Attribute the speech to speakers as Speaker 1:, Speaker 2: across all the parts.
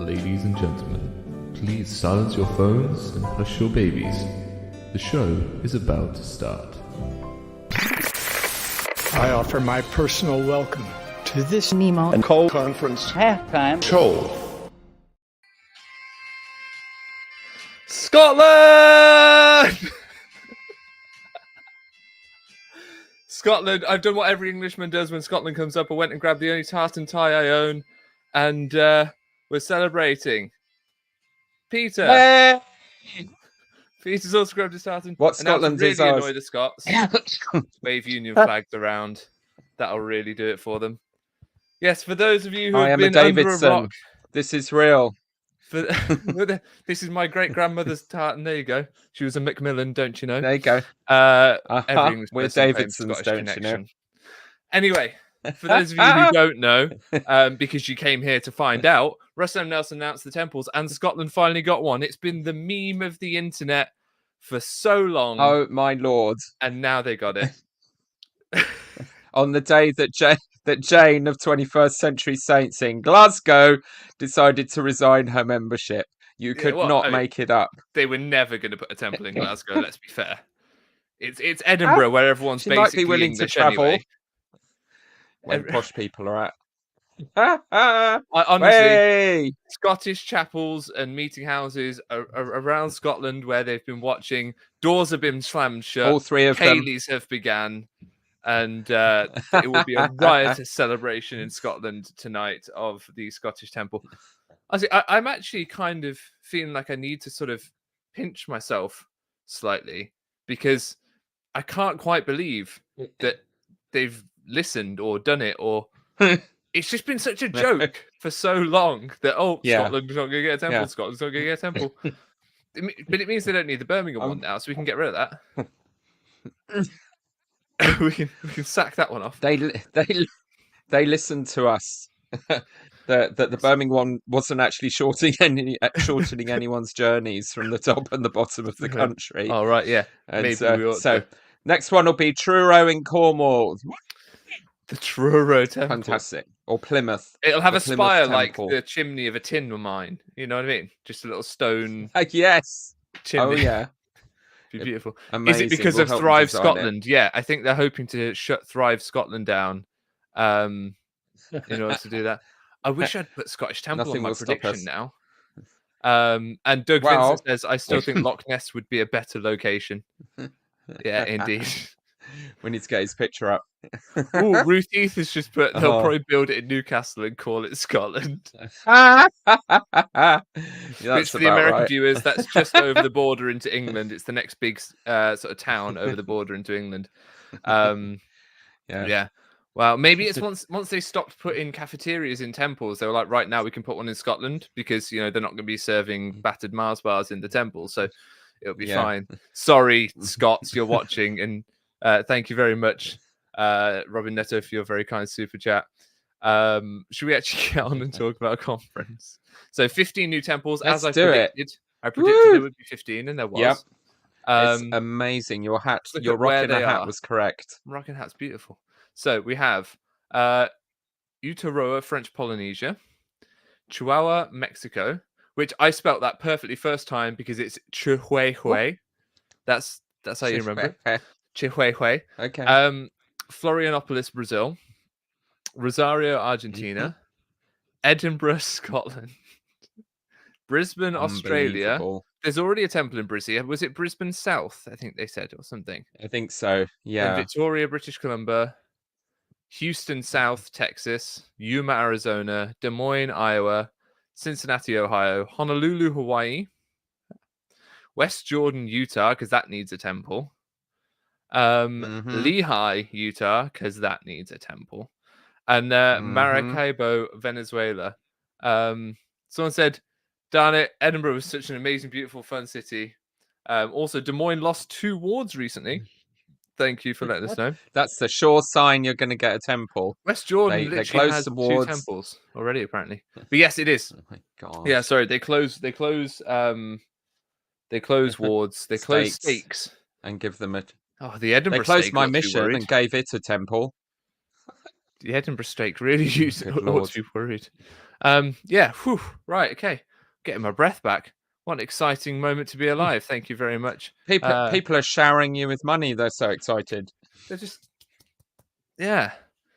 Speaker 1: Ladies and gentlemen, please silence your phones and hush your babies. The show is about to start.
Speaker 2: I offer my personal welcome to this
Speaker 3: Nemo
Speaker 2: and Cole Conference
Speaker 3: halftime
Speaker 2: show.
Speaker 4: Scotland! Scotland. I've done what every Englishman does when Scotland comes up. I went and grabbed the only tartan tie I own, and we're celebrating. Peter.
Speaker 5: Hey!
Speaker 4: Peter's also grabbed his tartan.
Speaker 5: What
Speaker 4: and now to
Speaker 5: Scotland
Speaker 4: really
Speaker 5: is ours?
Speaker 4: annoy the Scots. Wave Union flags around. That'll really do it for them. Yes, for those of you who
Speaker 5: I
Speaker 4: have
Speaker 5: am a
Speaker 4: been under a
Speaker 5: Davidson.
Speaker 4: rock.
Speaker 5: This is real.
Speaker 4: This is my great grandmother's tartan. There you go. She was a Macmillan, don't you know?
Speaker 5: There you go.
Speaker 4: Every English
Speaker 5: We're
Speaker 4: person claims
Speaker 5: Davidsons,
Speaker 4: Scottish
Speaker 5: don't you know?
Speaker 4: connection. Anyway, for those of you who don't know, because you came here to find out, Russell M. Nelson announced the temples, and Scotland finally got one. It's been the meme of the internet for so long.
Speaker 5: Oh my lord!
Speaker 4: And now they got it.
Speaker 5: On the day that Jane of 21st Century Saints in Glasgow decided to resign her membership. You could not make it up.
Speaker 4: They were never going to put a temple in Glasgow. Let's be fair. It's Edinburgh where everyone's
Speaker 5: She
Speaker 4: basically
Speaker 5: might be willing
Speaker 4: English
Speaker 5: to travel.
Speaker 4: anyway.
Speaker 5: Where posh people are at.
Speaker 4: Honestly,
Speaker 5: Hey!
Speaker 4: Scottish chapels and meeting houses around Scotland where they've been watching. Doors have been slammed shut.
Speaker 5: All three of them.
Speaker 4: Cayleys have begun. And it will be a riotous celebration in Scotland tonight of the Scottish Temple. I'm actually kind of feeling like I need to sort of pinch myself slightly because I can't quite believe that they've listened or done it, or it's just been such a joke for so long that Scotland's not going to get a temple.
Speaker 5: Yeah.
Speaker 4: Scotland's not going to get a temple. But it means they don't need the Birmingham one now, so we can get rid of that. we can sack that one off.
Speaker 5: They listened to us. That the Birmingham one wasn't actually shortening anyone's journeys from the top and the bottom of the country.
Speaker 4: Oh right, yeah.
Speaker 5: And
Speaker 4: Maybe we ought to.
Speaker 5: Next one will be Truro in Cornwall.
Speaker 4: The Truro Temple.
Speaker 5: Fantastic. Or Plymouth.
Speaker 4: It'll have a
Speaker 5: Plymouth
Speaker 4: spire
Speaker 5: Temple.
Speaker 4: like the chimney of a tin mine. You know what I mean? Just a little stone
Speaker 5: Yes.
Speaker 4: chimney.
Speaker 5: Oh yeah.
Speaker 4: Be beautiful.
Speaker 5: Amazing.
Speaker 4: Is it because
Speaker 5: We'll
Speaker 4: of
Speaker 5: help
Speaker 4: Thrive
Speaker 5: design
Speaker 4: Scotland? Yeah, I think they're hoping to shut Thrive Scotland down in order to do that. I wish I'd put Scottish Temple
Speaker 5: Nothing
Speaker 4: on my
Speaker 5: will stop
Speaker 4: prediction
Speaker 5: us.
Speaker 4: now. And Doug Vincent says, I still think Loch Ness would be a better location. Yeah, indeed.
Speaker 5: We need to get his picture up.
Speaker 4: Oh, Ruth Heath has just put, they'll probably build it in Newcastle and call it Scotland.
Speaker 5: Which
Speaker 4: Which for the American viewers, that's just over the border into England. It's the next big sort of town over the border into England. Yeah. Well, maybe it's once they stopped putting cafeterias in temples, they were like, right now we can put one in Scotland because they're not going to be serving battered Mars bars in the temple, so it'll be fine. Sorry, Scots, you're watching, and thank you very much, Robin Netto, for your very kind super chat. Should we actually get on and talk about a conference? So 15 new temples, as I predicted. I predicted there would be 15, and there was.
Speaker 5: Yep. It's amazing. Your rocking a hat was correct.
Speaker 4: Rocking hat's beautiful. So we have Utaroa, French Polynesia, Chihuahua, Mexico, which I spelt that perfectly first time because it's Chihuahua. That's how you remember it. Chihuahua.
Speaker 5: Okay.
Speaker 4: Florianopolis, Brazil, Rosario, Argentina, Edinburgh, Scotland, Brisbane, Australia. There's already a temple in Brisbane. Was it Brisbane South? I think they said, or something.
Speaker 5: I think so. Yeah.
Speaker 4: And Victoria, British Columbia, Houston, South Texas, Yuma, Arizona, Des Moines, Iowa, Cincinnati, Ohio, Honolulu, Hawaii, West Jordan, Utah, because that needs a temple. Lehigh, Utah, because that needs a temple. And Maracaibo, Venezuela. Someone said, darn it, Edinburgh was such an amazing, beautiful, fun city. Also, Des Moines lost 2 wards recently. Thank you for letting us know.
Speaker 5: That's the sure sign you're going to get a temple.
Speaker 4: West Jordan
Speaker 5: they
Speaker 4: literally has
Speaker 5: some
Speaker 4: 2
Speaker 5: wards.
Speaker 4: temples already, apparently. But yes, it is.
Speaker 5: Oh my god.
Speaker 4: Yeah, sorry, they close wards, they close stakes,
Speaker 5: and give them a.
Speaker 4: Oh, the Edinburgh.
Speaker 5: They closed
Speaker 4: stake
Speaker 5: my mission and gave it a temple.
Speaker 4: The Edinburgh stake really ought to be worried. Yeah. Whew, right. Okay. Getting my breath back. What an exciting moment to be alive. Thank you very much.
Speaker 5: People are showering you with money. They're so excited.
Speaker 4: They're just, yeah.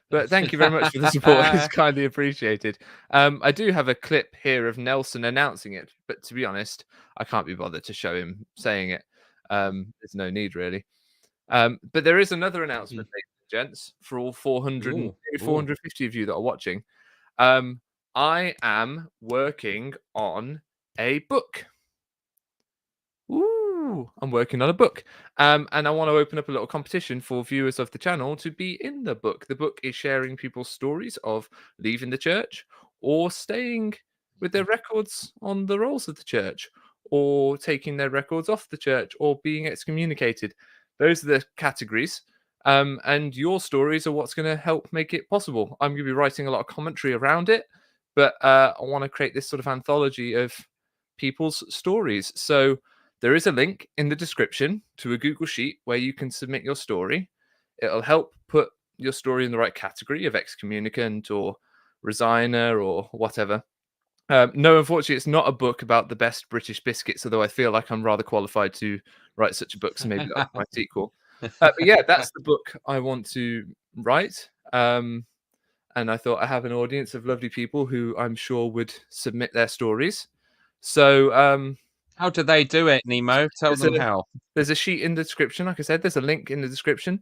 Speaker 4: But thank you very much for the support. It's kindly appreciated. I do have a clip here of Nelson announcing it, but to be honest, I can't be bothered to show him saying it. There's no need really. But there is another announcement, ladies and gents, for all 400 and 450 of you that are watching. I am working on a book. Ooh, I'm working on a book. And I want to open up a little competition for viewers of the channel to be in the book. The book is sharing people's stories of leaving the church or staying with their records on the rolls of the church or taking their records off the church or being excommunicated. Those are the categories. And your stories are what's going to help make it possible. I'm going to be writing a lot of commentary around it, but I want to create this sort of anthology of people's stories. So there is a link in the description to a Google Sheet where you can submit your story. It'll help put your story in the right category of excommunicant or resigner or whatever. No, unfortunately, it's not a book about the best British biscuits, although I feel like I'm rather qualified to write such a book, so maybe that's my sequel. But yeah, that's the book I want to write. And I thought I have an audience of lovely people who I'm sure would submit their stories. So
Speaker 5: how do they do it, Nemo? Tell them how.
Speaker 4: There's a sheet in the description. Like I said, there's a link in the description.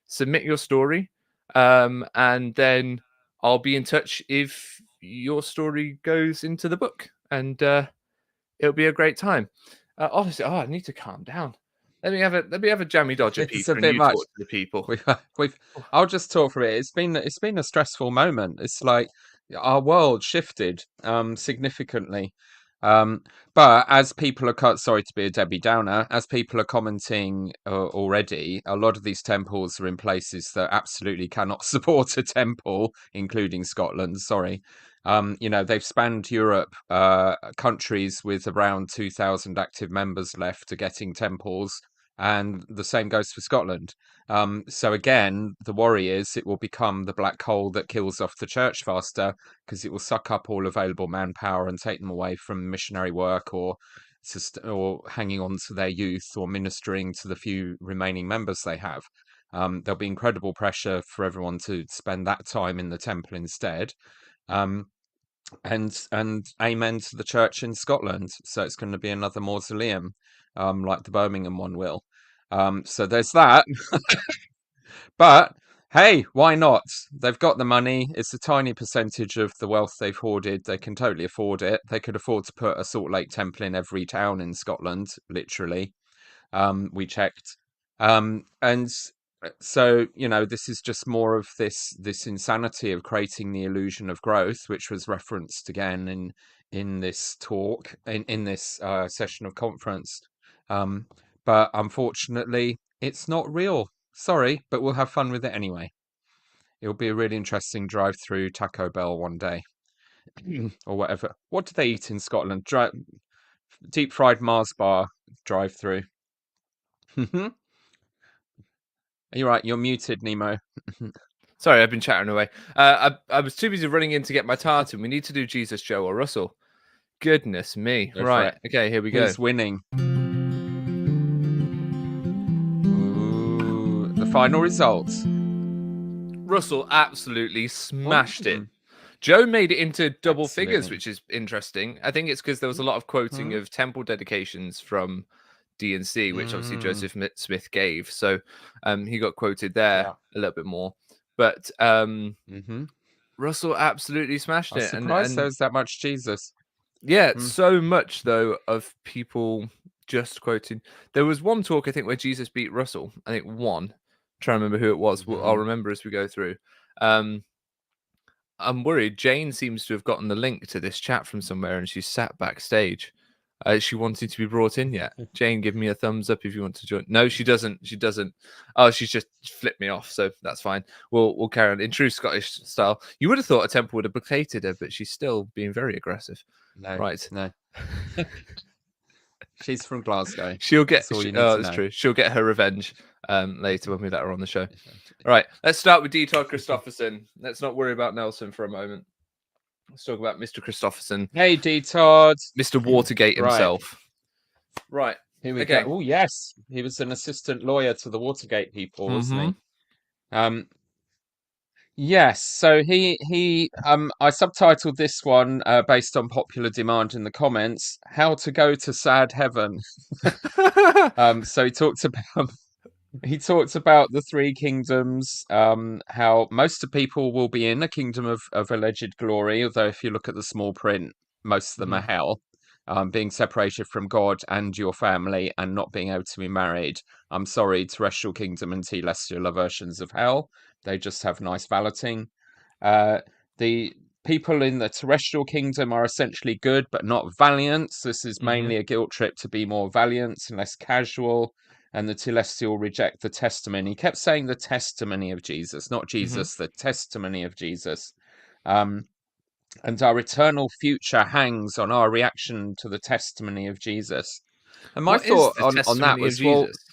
Speaker 4: Submit your story. And then I'll be in touch if your story goes into the book. And it'll be a great time. Honestly, I need to calm down. Let me have a jammy dodger, Peter, and you talk to the people.
Speaker 5: I'll just talk for it. It's been a stressful moment. It's like our world shifted significantly. But as people are sorry to be a Debbie Downer, as people are commenting already, a lot of these temples are in places that absolutely cannot support a temple, including Scotland. Sorry. They've spanned Europe, countries with around 2,000 active members left are getting temples, and the same goes for Scotland. So again, the worry is it will become the black hole that kills off the church faster because it will suck up all available manpower and take them away from missionary work or hanging on to their youth or ministering to the few remaining members they have. There'll be incredible pressure for everyone to spend that time in the temple instead. And amen to the church in Scotland. So it's going to be another mausoleum, like the Birmingham one will. So there's that. But hey, why not? They've got the money. It's a tiny percentage of the wealth they've hoarded. They can totally afford it. They could afford to put a Salt Lake temple in every town in Scotland, literally. We checked. And so, this is just more of this insanity of creating the illusion of growth, which was referenced again in this talk, in this session of conference. But unfortunately, it's not real. Sorry, but we'll have fun with it anyway. It'll be a really interesting drive through Taco Bell one day. Or whatever. What do they eat in Scotland? Deep fried Mars bar drive through. You're right, you're muted, Nemo.
Speaker 4: Sorry, I've been chatting away. I was too busy running in to get my tartan. We need to do Jesus, Joe, or Russell. Goodness me.
Speaker 5: Go
Speaker 4: right. Okay, here we go.
Speaker 5: Who's winning? Ooh, the final results.
Speaker 4: Russell absolutely smashed it. Joe made it into double figures, which is interesting. I think it's because there was a lot of quoting of temple dedications from D&C, which obviously Joseph Smith gave. So he got quoted there a little bit more. But Russell absolutely smashed it.
Speaker 5: I'm surprised there was that much Jesus.
Speaker 4: Yeah, so much, though, of people just quoting. There was one talk, I think, where Jesus beat Russell. I think one. I'm trying to remember who it was. I'll remember as we go through. I'm worried. Jane seems to have gotten the link to this chat from somewhere, and she's sat backstage. She wanted to be brought in yet? Jane, give me a thumbs up if you want to join. No, she doesn't. She doesn't. Oh, she's just flipped me off. So that's fine. We'll carry on in true Scottish style. You would have thought a temple would have placated her, but she's still being very aggressive.
Speaker 5: No,
Speaker 4: right?
Speaker 5: No. She's from Glasgow.
Speaker 4: She'll get. That's true. She'll get her revenge later when we let her on the show. All right, let's start with Dieter Christofferson. Let's not worry about Nelson for a moment. Let's talk about Mr. Christopherson,
Speaker 5: Hey, D Todd.
Speaker 4: Mr. Watergate
Speaker 5: Right.
Speaker 4: himself. Right.
Speaker 5: Here we
Speaker 4: Okay.
Speaker 5: go. Oh, yes. He was an assistant lawyer to the Watergate people, wasn't he? Yes, so I subtitled this one based on popular demand in the comments, How to Go to Sad Heaven. So he talked about the three kingdoms, how most of people will be in a kingdom of alleged glory, although if you look at the small print, most of them are hell, being separated from God and your family and not being able to be married. I'm sorry, terrestrial kingdom and telestial are versions of hell. They just have nice balloting. The people in the terrestrial kingdom are essentially good, but not valiant. So this is mainly a guilt trip to be more valiant and less casual. And the telestial reject the testimony. He kept saying the testimony of Jesus, not Jesus, the testimony of Jesus. And our eternal future hangs on our reaction to the testimony of Jesus. And my
Speaker 4: What is
Speaker 5: thought
Speaker 4: the
Speaker 5: on that
Speaker 4: testimony of
Speaker 5: was, well,
Speaker 4: Jesus?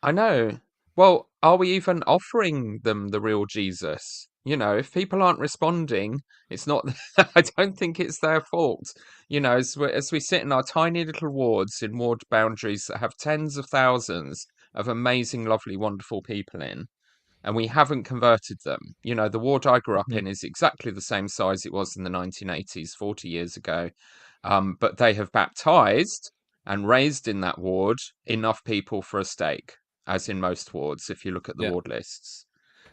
Speaker 5: I know. Well, are we even offering them the real Jesus? You know, if people aren't responding, it's not, I don't think it's their fault. You know, as we sit in our tiny little wards in ward boundaries that have tens of thousands of amazing, lovely, wonderful people in, and we haven't converted them. You know, the ward I grew up in is exactly the same size it was in the 1980s, 40 years ago. But they have baptized and raised in that ward enough people for a stake, as in most wards, if you look at the
Speaker 4: Yeah.
Speaker 5: ward lists,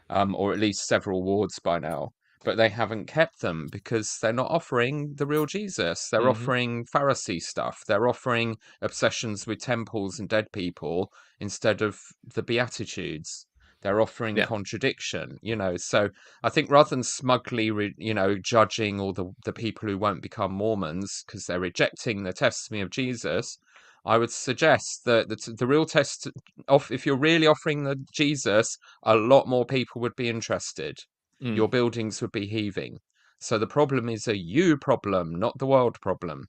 Speaker 5: or at least several wards by now. But they haven't kept them because they're not offering the real Jesus. They're offering Pharisee stuff. They're offering obsessions with temples and dead people instead of the Beatitudes. They're offering
Speaker 4: Yeah.
Speaker 5: contradiction, you know. So I think rather than smugly, judging all the people who won't become Mormons because they're rejecting the testimony of Jesus, I would suggest that the real test of if you're really offering the Jesus, a lot more people would be interested. Your buildings would be heaving. So the problem is a you problem, not the world problem.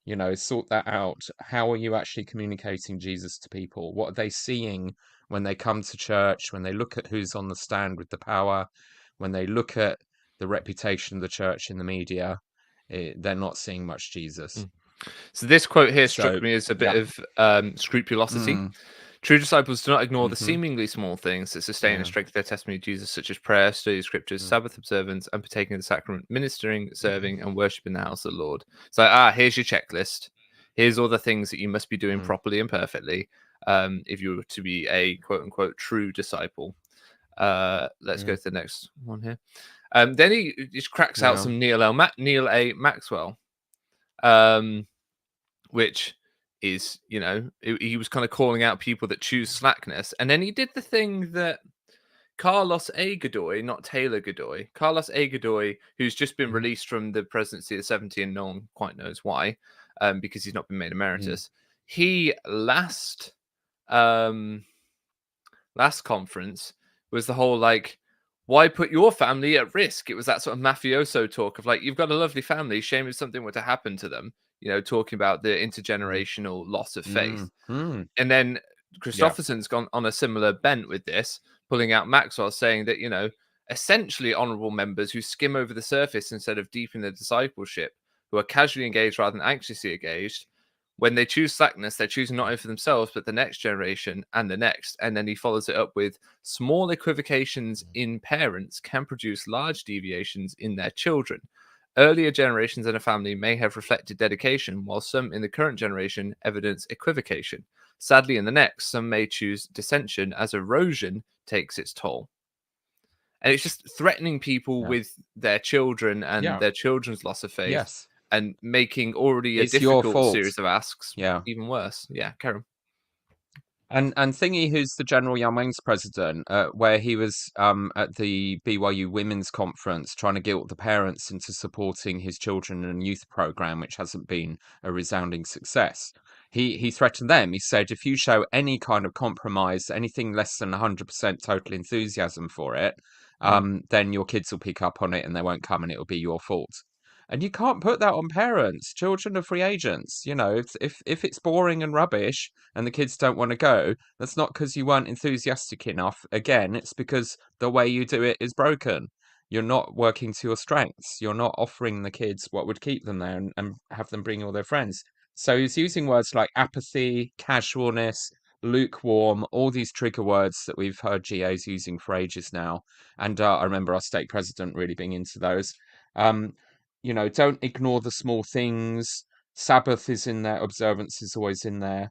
Speaker 5: You know, sort that out. How are you actually communicating Jesus to people? What are they seeing when they come to church, when they look at who's on the stand with the power, when they look at the reputation of the church in the media? They're not seeing much Jesus.
Speaker 4: So this quote here
Speaker 5: So,
Speaker 4: struck me as a bit
Speaker 5: yeah.
Speaker 4: of scrupulosity. True disciples do not ignore the
Speaker 5: Mm-hmm.
Speaker 4: seemingly small things that sustain and
Speaker 5: Yeah.
Speaker 4: strengthen their testimony of Jesus, such as prayer, study of scriptures, Sabbath observance, and partaking of the sacrament, ministering, serving, and worship in the house of the Lord. So, here's your checklist. Here's all the things that you must be doing properly and perfectly if you were to be a quote unquote true disciple. Let's go to the next one here. Then he just cracks out some Neil A. Maxwell, which is, you know, he was kind of calling out people that choose slackness. And then he did the thing that Carlos A. Godoy, not Taylor Godoy, Carlos A. Godoy, who's just been released from the presidency at 70 and no one quite knows why, because he's not been made emeritus. He last conference was the whole like, why put your family at risk? It was that sort of mafioso talk of like, you've got a lovely family, shame if something were to happen to them, you know, talking about the intergenerational loss of faith. And then Christopherson's gone on a similar bent with this, pulling out Maxwell, saying that, you know, essentially honorable members who skim over the surface instead of deep in their discipleship, who are casually engaged rather than anxiously engaged, when they choose slackness, they're choosing not only for themselves, but the next generation and the next. And then he follows it up with small equivocations in parents can produce large deviations in their children. Earlier generations in a family may have reflected dedication, while some in the current generation evidence equivocation. Sadly, in the next, some may choose dissension as erosion takes its toll. And it's just threatening people with their children and their children's loss of faith.
Speaker 5: Yes.
Speaker 4: And making already a
Speaker 5: It's your
Speaker 4: difficult
Speaker 5: fault.
Speaker 4: series of asks
Speaker 5: Yeah.
Speaker 4: even worse. Yeah, Karen.
Speaker 5: And Thingy, who's the General Young Wings president, where he was at the BYU Women's Conference trying to guilt the parents into supporting his children and youth program, which hasn't been a resounding success. He threatened them. He said, if you show any kind of compromise, anything less than 100% total enthusiasm for it, then your kids will pick up on it and they won't come and it'll be your fault. And you can't put that on parents. Children are free agents. You know, if it's boring and rubbish and the kids don't want to go, that's not because you weren't enthusiastic enough. Again, it's because the way you do it is broken. you're not working to your strengths. You're not offering the kids what would keep them there and have them bring all their friends. So he's using words like apathy, casualness, lukewarm, all these trigger words that we've heard GAs using for ages now. And I remember our stake president really being into those. Don't ignore the small things. Sabbath is in there. Observance is always in there.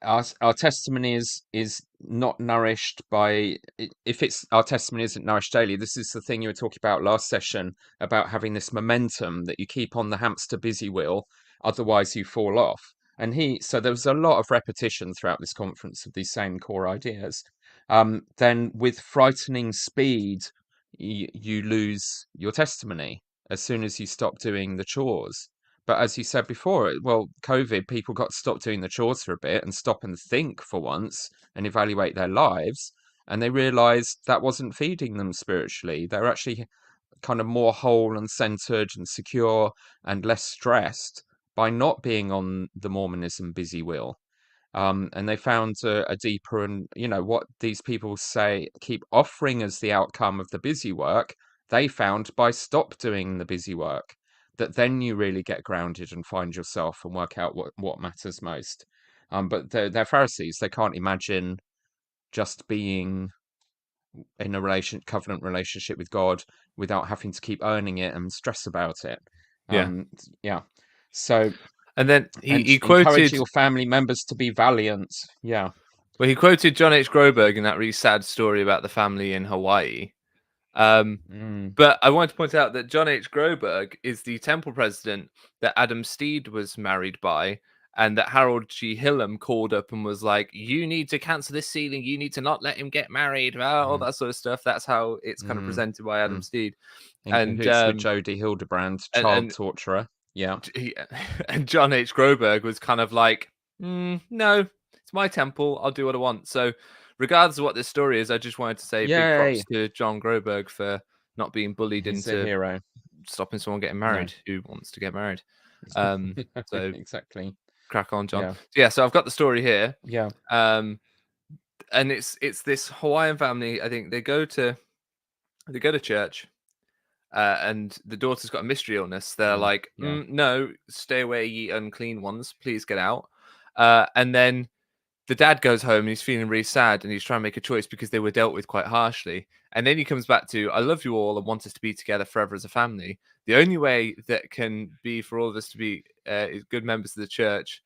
Speaker 5: Our testimony is not nourished by, if it's our testimony isn't nourished daily. This is the thing you were talking about last session about having this momentum that you keep on the hamster busy wheel, otherwise you fall off. So there was a lot of repetition throughout this conference of these same core ideas. Then with frightening speed, you lose your testimony as soon as you stop doing the chores. But as you said before, well, COVID, people got to stop doing the chores for a bit and stop and think for once and evaluate their lives. And they realized that wasn't feeding them spiritually. They're actually kind of more whole and centered and secure and less stressed by not being on the Mormonism busy wheel. And they found a deeper and, what these people say keep offering as the outcome of the busy work, they found by stop doing the busy work, that then you really get grounded and find yourself and work out what matters most. But they're Pharisees. They can't imagine just being in a covenant relationship with God without having to keep earning it and stress about it. Yeah. So,
Speaker 4: And then he
Speaker 5: encourage
Speaker 4: quoted
Speaker 5: your family members to be valiant. Yeah.
Speaker 4: Well, he quoted John H. Groberg in that really sad story about the family in Hawaii. But I wanted to point out that John H. Groberg is the temple president that Adam Steed was married by, and that Harold G. Hillam called up and was like, "You need to cancel this sealing. You need to not let him get married." All that sort of stuff. That's how it's kind of presented by Adam Steed.
Speaker 5: And it's with Jodie Hildebrand, child torturer. Yeah.
Speaker 4: And John H. Groberg was kind of like, no, it's my temple. I'll do what I want. So regardless of what this story is, I just wanted to say big props to John Groberg for not being bullied into
Speaker 5: hero.
Speaker 4: Stopping someone getting married who wants to get married. So
Speaker 5: exactly.
Speaker 4: Crack on, John. So I've got the story here.
Speaker 5: Yeah.
Speaker 4: And it's this Hawaiian family. I think they go to church. And the daughter's got a mystery illness. They're like, no, stay away, ye unclean ones. Please get out. And then the dad goes home and he's feeling really sad and he's trying to make a choice because they were dealt with quite harshly. And then he comes back to, I love you all and want us to be together forever as a family. The only way that can be for all of us to be good members of the church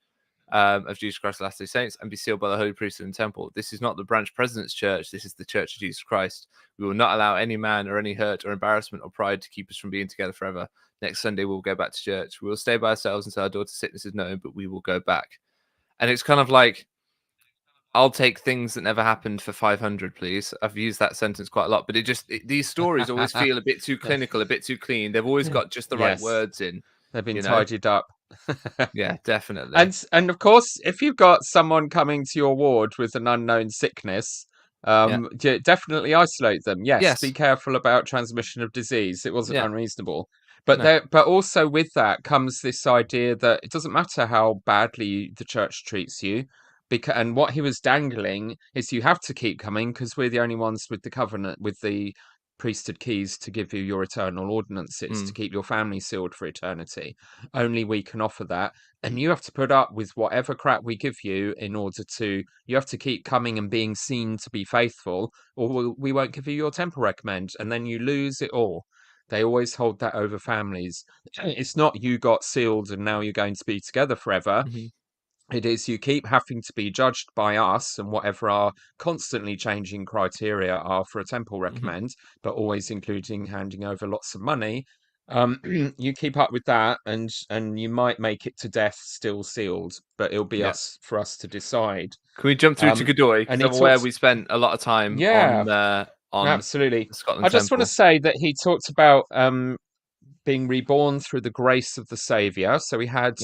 Speaker 4: of Jesus Christ, the Last Day Saints, and be sealed by the Holy Priesthood and Temple. This is not the branch president's church. This is the Church of Jesus Christ. We will not allow any man or any hurt or embarrassment or pride to keep us from being together forever. Next Sunday, we'll go back to church. We will stay by ourselves until our daughter's sickness is known, but we will go back. And it's kind of like, I'll take things that never happened for 500, please. I've used that sentence quite a lot, but these stories always feel a bit too clinical, a bit too clean. They've always got just the right words in.
Speaker 5: They've been tidied up.
Speaker 4: Yeah, definitely.
Speaker 5: And of course, if you've got someone coming to your ward with an unknown sickness, definitely isolate them. Yes, be careful about transmission of disease. It wasn't unreasonable. But but also with that comes this idea that it doesn't matter how badly the church treats you, and what he was dangling is you have to keep coming because we're the only ones with the covenant, with the priesthood keys to give you your eternal ordinances, to keep your family sealed for eternity. Only we can offer that. And you have to put up with whatever crap we give you in order to, you have to keep coming and being seen to be faithful, or we won't give you your temple recommend. And then you lose it all. They always hold that over families. It's not you got sealed and now you're going to be together forever. It is you keep having to be judged by us and whatever our constantly changing criteria are for a temple recommend, but always including handing over lots of money. You keep up with that, and you might make it to death still sealed, but it'll be for us to decide.
Speaker 4: Can we jump through to Godoy? Because where we spent a lot of time on
Speaker 5: absolutely.
Speaker 4: Scotland
Speaker 5: I just want to say that he talked about being reborn through the grace of the Savior. So we had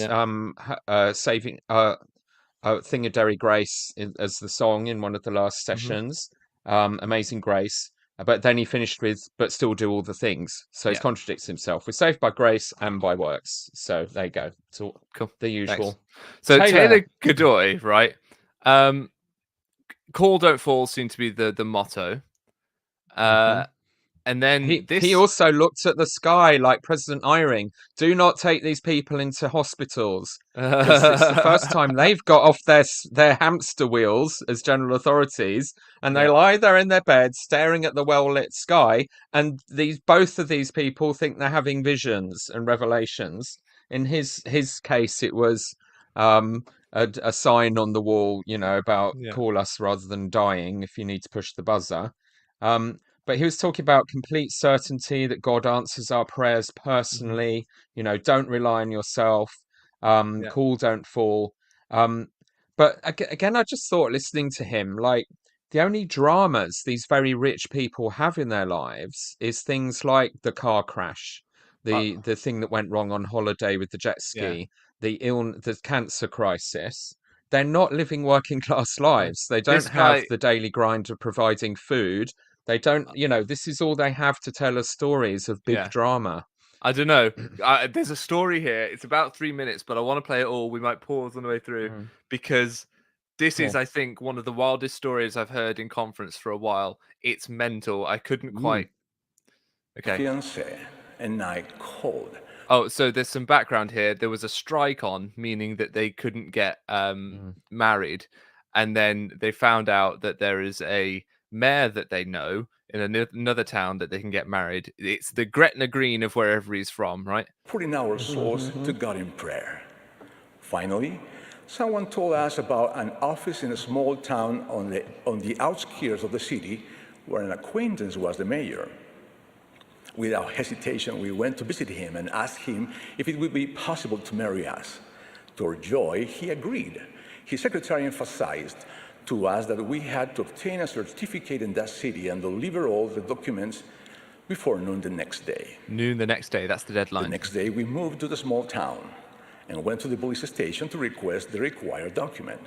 Speaker 5: saving Thing of Derry Grace as the song in one of the last sessions. Amazing Grace. But then he finished with, but still do all the things. So he contradicts himself. We're saved by grace and by works. So there you go. It's all cool. The usual.
Speaker 4: Thanks. So Taylor Godoy, right? Call, don't fall seem to be the motto. And then
Speaker 5: he also looked at the sky like President Eyring. Do not take these people into hospitals, because it's the first time they've got off their hamster wheels as general authorities, and they lie there in their bed staring at the well-lit sky. And both of these people think they're having visions and revelations. In his case, it was a sign on the wall, about call us rather than dying if you need to push the buzzer. But he was talking about complete certainty that God answers our prayers personally. Don't rely on yourself. Call, don't fall. But again, I just thought, listening to him, like, the only dramas these very rich people have in their lives is things like the car crash, the thing that went wrong on holiday with the jet ski, the cancer crisis. They're not living working class lives. They don't have the daily grind of providing food. They don't, this is all they have to tell us, stories of big drama.
Speaker 4: I don't know. There's a story here. It's about 3 minutes, but I want to play it all. We might pause on the way through because this is, I think, one of the wildest stories I've heard in conference for a while. It's mental. I couldn't quite. Okay.
Speaker 3: Fiancé and I called.
Speaker 4: Oh, so there's some background here. There was a strike on, meaning that they couldn't get married. And then they found out that there is a mayor that they know in another town that they can get married. It's the Gretna Green of wherever he's from, right?
Speaker 3: Putting our souls to God in prayer. Finally, someone told us about an office in a small town on the outskirts of the city where an acquaintance was the mayor. Without hesitation, we went to visit him and asked him if it would be possible to marry us. To our joy, he agreed. His secretary emphasized to us that we had to obtain a certificate in that city and deliver all the documents before noon the next day.
Speaker 4: Noon the next day, that's the deadline.
Speaker 3: The next day, we moved to the small town and went to the police station to request the required document.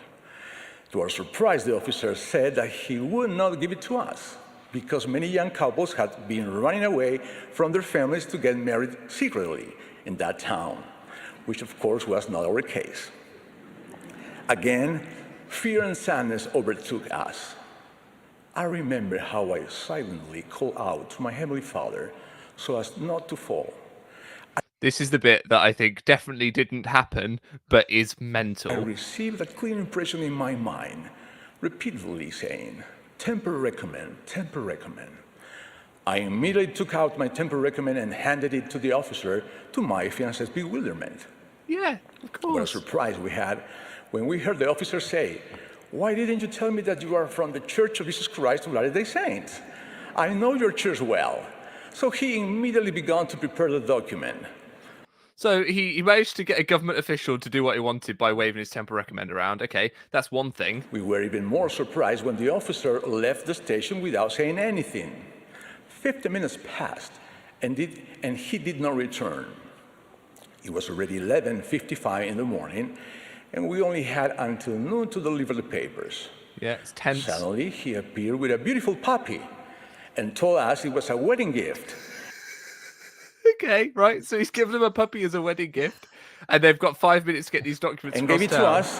Speaker 3: To our surprise, the officer said that he would not give it to us because many young couples had been running away from their families to get married secretly in that town, which of course was not our case. Again, fear and sadness overtook us. I remember how I silently called out to my Heavenly Father so as not to fall.
Speaker 4: This is the bit that I think definitely didn't happen, but is mental.
Speaker 3: I received a clear impression in my mind, repeatedly saying, "Temper recommend, temper recommend." I immediately took out my temper recommend and handed it to the officer, to my fiancé's bewilderment.
Speaker 4: Yeah, of course.
Speaker 3: What a surprise we had when we heard the officer say, "Why didn't you tell me that you are from the Church of Jesus Christ of Latter-day Saints? I know your church well." So he immediately began to prepare the document.
Speaker 4: So he managed to get a government official to do what he wanted by waving his temper recommend around. Okay, that's one thing.
Speaker 3: We were even more surprised when the officer left the station without saying anything. 50 minutes passed, and he did not return. It was already 11:55 in the morning, and we only had until noon to deliver the papers.
Speaker 4: Yeah, it's tense.
Speaker 3: Suddenly, he appeared with a beautiful puppy and told us it was a wedding gift.
Speaker 4: Okay, right. So he's given them a puppy as a wedding gift, and they've got 5 minutes to get these documents
Speaker 3: And gave it to us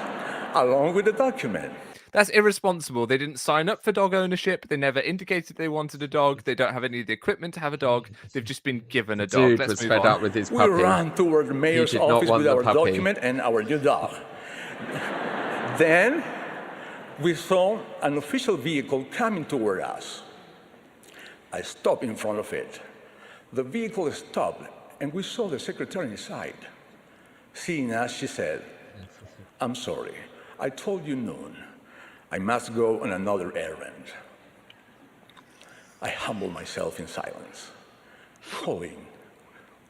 Speaker 3: along with the document.
Speaker 4: That's irresponsible. They didn't sign up for dog ownership. They never indicated they wanted a dog. They don't have any of the equipment to have a dog. They've just been given a dog.
Speaker 5: Dude was fed up with his
Speaker 3: We
Speaker 5: puppy.
Speaker 3: ran toward the mayor's office with our document and our new dog. Then we saw an official vehicle coming toward us. I stopped in front of it. The vehicle stopped, and we saw the secretary inside. Seeing us, she said, "I'm sorry, I told you noon. I must go on another errand." I humbled myself in silence, calling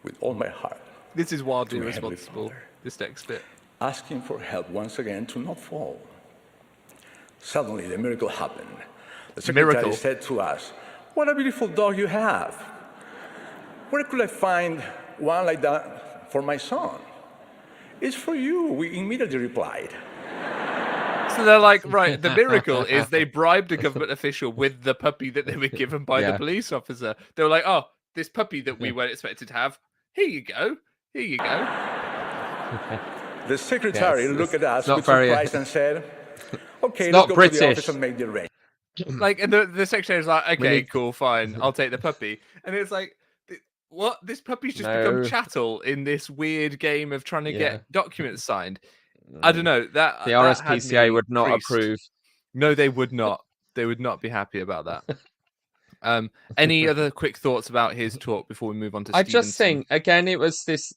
Speaker 3: with all my heart.
Speaker 4: This is wildly
Speaker 3: to my Heavenly
Speaker 4: irresponsible,
Speaker 3: Father,
Speaker 4: this next bit.
Speaker 3: asking for help once again to not fall. Suddenly, the miracle happened. The secretary said to us, "What a beautiful dog you have. Where could I find one like that for my son?" "It's for you," we immediately replied.
Speaker 4: So they're like, right, the miracle is they bribed a government official with the puppy that they were given by the police officer. They were like, "Oh, this puppy that we weren't expected to have, here you go, here you go."
Speaker 3: The secretary looked at us with surprise and said, "Okay,
Speaker 5: not
Speaker 3: let's go
Speaker 5: British.
Speaker 3: to the office and make the arrangement."
Speaker 4: Like, and the secretary's like, okay,
Speaker 5: need-
Speaker 4: cool, fine, I'll take the puppy. And it's like, what? This puppy's just become
Speaker 5: No.
Speaker 4: chattel in this weird game of trying to
Speaker 5: Yeah.
Speaker 4: get documents signed. I don't know. That
Speaker 5: The
Speaker 4: that had
Speaker 5: RSPCA
Speaker 4: me
Speaker 5: would not
Speaker 4: creased.
Speaker 5: approve.
Speaker 4: No, they would not. They would not be happy about that. Any other quick thoughts about his talk before we move on to
Speaker 5: I
Speaker 4: Stevenson?
Speaker 5: just think again it was this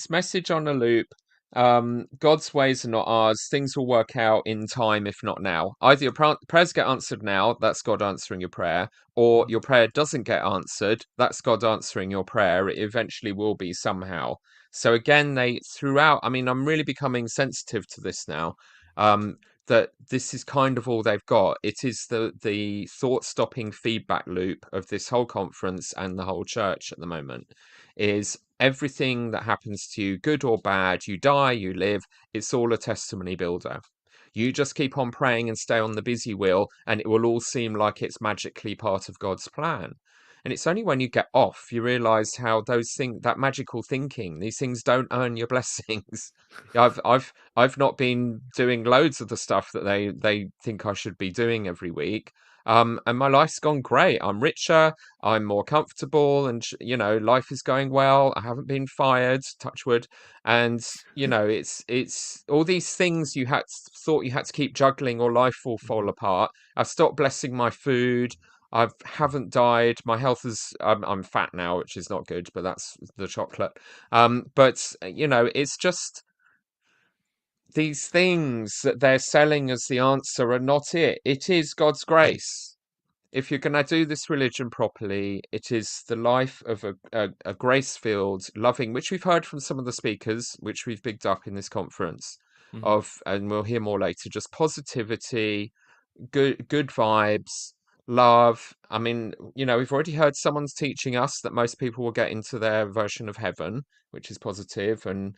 Speaker 5: message on a loop. God's ways are not ours. Things will work out in time, if not now. Either your prayers get answered now, that's God answering your prayer, or your prayer doesn't get answered, that's God answering your prayer. It eventually will be somehow. So again, they throughout. I mean, I'm really becoming sensitive to this now. That this is kind of all they've got. It is the thought-stopping feedback loop of this whole conference and the whole church at the moment. Is everything that happens to you, good or bad, you die, you live, it's all a testimony builder. You just keep on praying and stay on the busy wheel, and it will all seem like it's magically part of God's plan. And it's only when you get off you realize how those things, that magical thinking, these things don't earn your blessings. I've not been doing loads of the stuff that they think I should be doing every week. And my life's gone great. I'm richer, I'm more comfortable, and life is going well. I haven't been fired, touch wood. And it's all these things you thought you had to keep juggling, or life will fall apart. I've stopped blessing my food. I haven't died. My health is. I'm fat now, which is not good, but that's the chocolate. But it's just these things that they're selling as the answer are not it. It is God's grace. If you're going to do this religion properly, it is the life of a grace-filled, loving, which we've heard from some of the speakers, which we've bigged up in this conference, and we'll hear more later, just positivity, good vibes, love. I mean, we've already heard someone's teaching us that most people will get into their version of heaven, which is positive, and